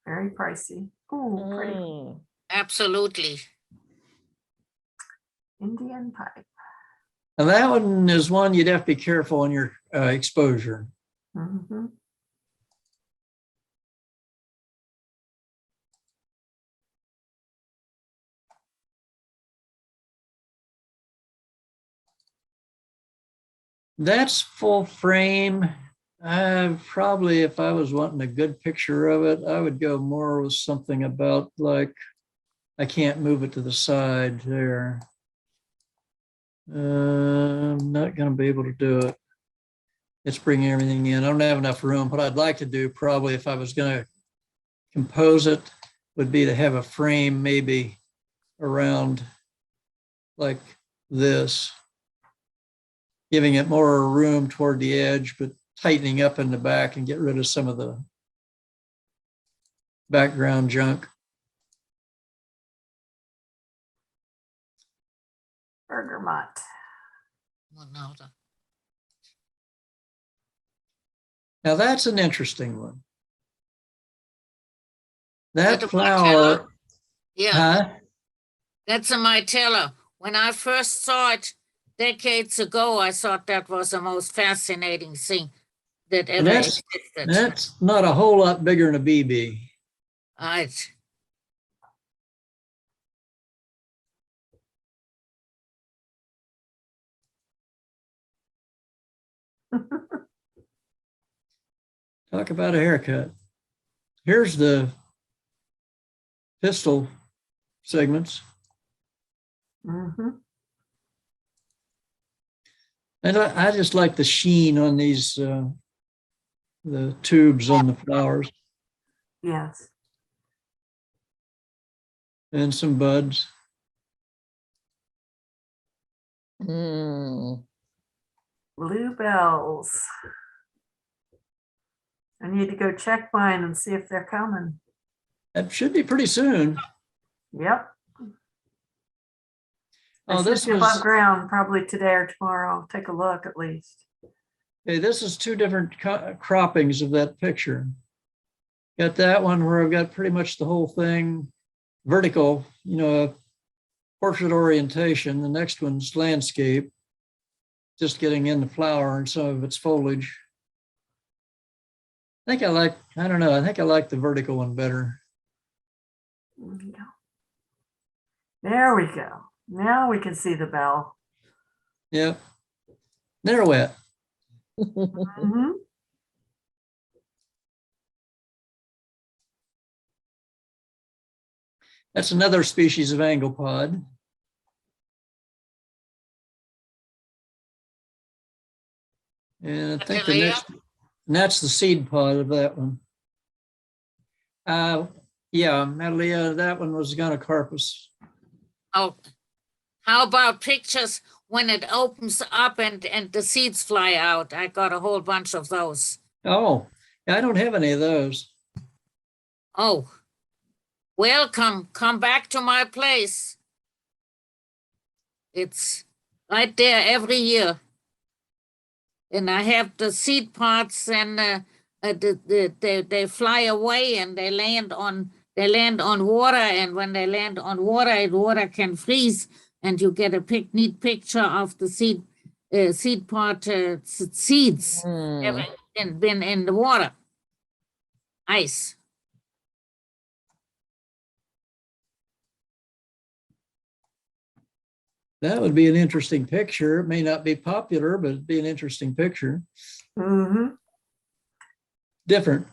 S2: Very pricey. Oh, pretty.
S7: Mm.
S3: Absolutely.
S2: Indian pipe.
S1: And that one is one you'd have to be careful on your exposure.
S2: Mhm.
S1: That's full frame. Probably, if I was wanting a good picture of it, I would go more with something about like, I can't move it to the side there. I'm not going to be able to do it. It's bringing everything in. I don't have enough room. What I'd like to do probably if I was going to compose it would be to have a frame maybe around like this, giving it more room toward the edge, but tightening up in the back and get rid of some of the background junk.
S2: Bergamot.
S3: Well, no,
S1: Now that's an interesting one. That
S3: That's a
S1: flower,
S3: yeah,
S1: huh?
S3: that's a mitella. When I first saw it decades ago, I thought that was the most fascinating thing that ever
S1: That's-
S3: existed.
S1: That's not a whole lot bigger than a BB.
S3: Right.
S1: Talk about a haircut. Here's the pistil segments.
S2: Mhm.
S1: And I just like the sheen on these, the tubes on the flowers
S2: Yes.
S1: and some buds.
S7: Mm.
S2: Bluebells. I need to go check mine and see if they're coming.
S1: That should be pretty soon.
S2: Yep.
S1: Oh,
S2: They
S1: this
S2: should be
S1: was,
S2: above ground probably today or tomorrow. I'll take a look at least.
S1: hey, this is two different croppings of that picture. Got that one where I've got pretty much the whole thing vertical, portrait orientation. The next one's landscape, just getting in the flower and some of its foliage. I think I like the vertical one better.
S2: There we go. There we go. Now we can see the bell.
S1: Yep. They're wet.
S2: Mhm.
S1: That's another species of anglepod. And I think that's the seed pod of that one. Yeah, Medalia, that one was Gonocarpus.
S3: Oh, how about pictures when it opens up and the seeds fly out? I got a whole bunch of those.
S1: Oh, I don't have any of those.
S3: Oh, welcome. Come back to my place. It's right there every year. And I have the seed pods and they fly away and they land on water. And when they land on water, water can freeze and you get a neat picture of the seed pod seeds having been in the water, ice.
S1: That would be an interesting picture. It may not be popular, but it'd be an interesting picture.
S2: Mm-hmm.
S1: Different.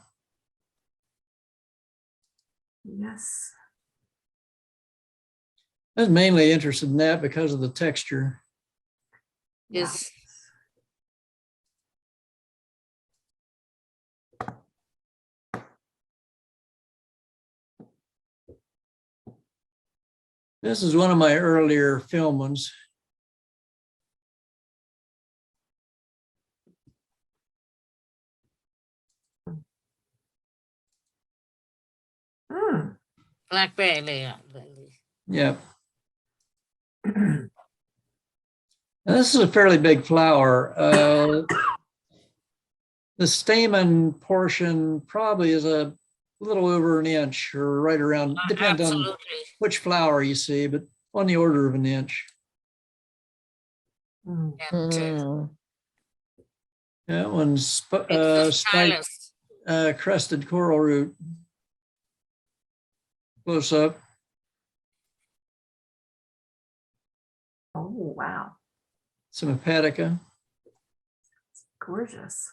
S2: Yes.
S1: I was mainly interested in that because of the texture.
S3: Yes.
S1: This is one of my earlier film ones.
S2: Mm.
S3: Blackberry lily.
S1: Yeah. This is a fairly big flower. The stamen portion probably is a little over an inch or right around, depends on
S3: Absolutely.
S1: which flower you see, but on the order of an inch.
S2: Mm.
S3: And
S1: That one's
S3: it's the
S1: spiked
S3: stylus.
S1: crested coral root. Close up.
S2: Oh, wow.
S1: Some hepatica.
S2: Gorgeous.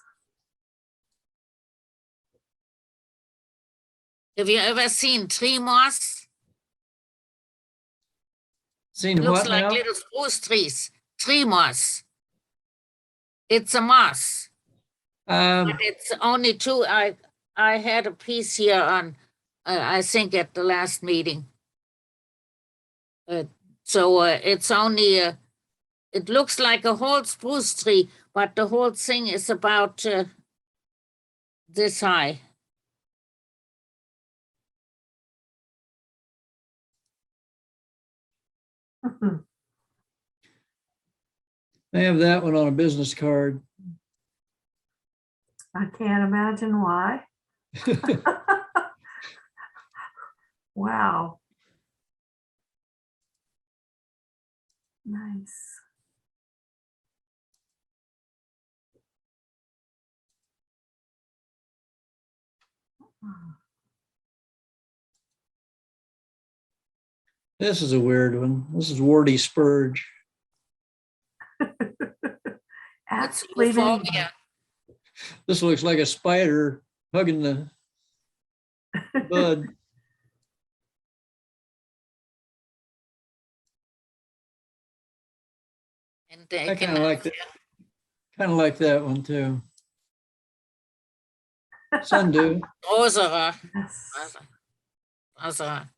S3: Have you ever seen tree moss?
S1: Seen
S3: Looks
S1: what
S3: like
S1: now?
S3: little spruce trees. Tree moss. It's a moss, but it's only two. I had a piece here on, I think at the last meeting. So it's only it looks like a whole spruce tree, but the whole thing is about this high.
S1: I have that one on a business card.
S2: I can't imagine why. Wow. Nice.
S1: This is a weird one. This is warty spurge.
S3: It's
S2: Absolutely.
S3: euphorbia.
S1: This looks like a spider hugging the bud.
S3: And
S1: I kind of like that. Kind of like that one too. Sundew.
S3: Rosa.
S2: Yes.
S3: Rosa.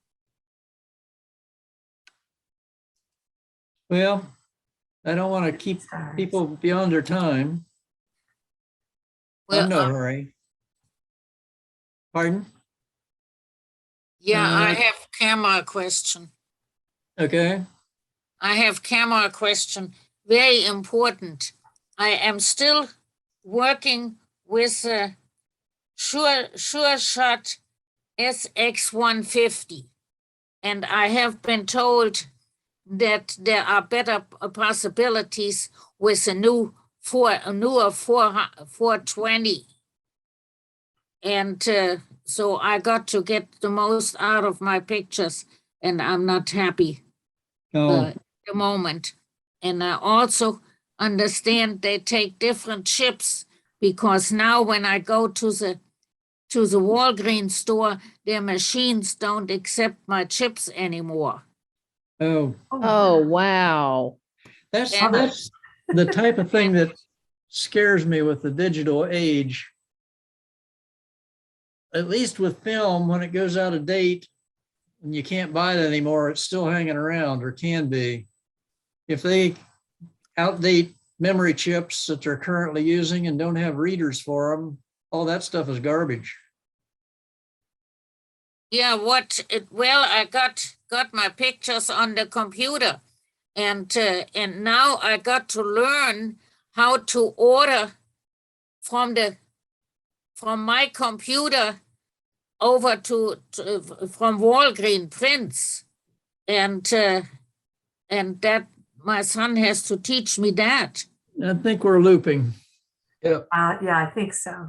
S1: Well, I don't want to keep people beyond their time.
S3: Well,
S1: I'm no hurry. Pardon?
S3: yeah, I have camera question.
S1: Okay.
S3: I have camera question. Very important. I am still working with Sure Shot SX150, and I have been told that there are better possibilities with a newer 420. And so I got to get the most out of my pictures, and I'm not happy at the moment. And I also understand they take different chips, because now when I go to the Walgreens store, their machines don't accept my chips anymore.
S1: Oh,
S7: Oh, wow.
S1: that's
S3: And-
S1: the type of thing that scares me with the digital age. At least with film, when it goes out of date and you can't buy it anymore, it's still hanging around, or can be. If they outdate memory chips that they're currently using and don't have readers for them, all that stuff is garbage.
S3: Yeah, I got my pictures on the computer, and now I got to learn how to order from my computer over to from Walgreens prints, and And that, my son has to teach me that.
S1: I think we're looping.
S4: Yep.
S2: Yeah, I think so.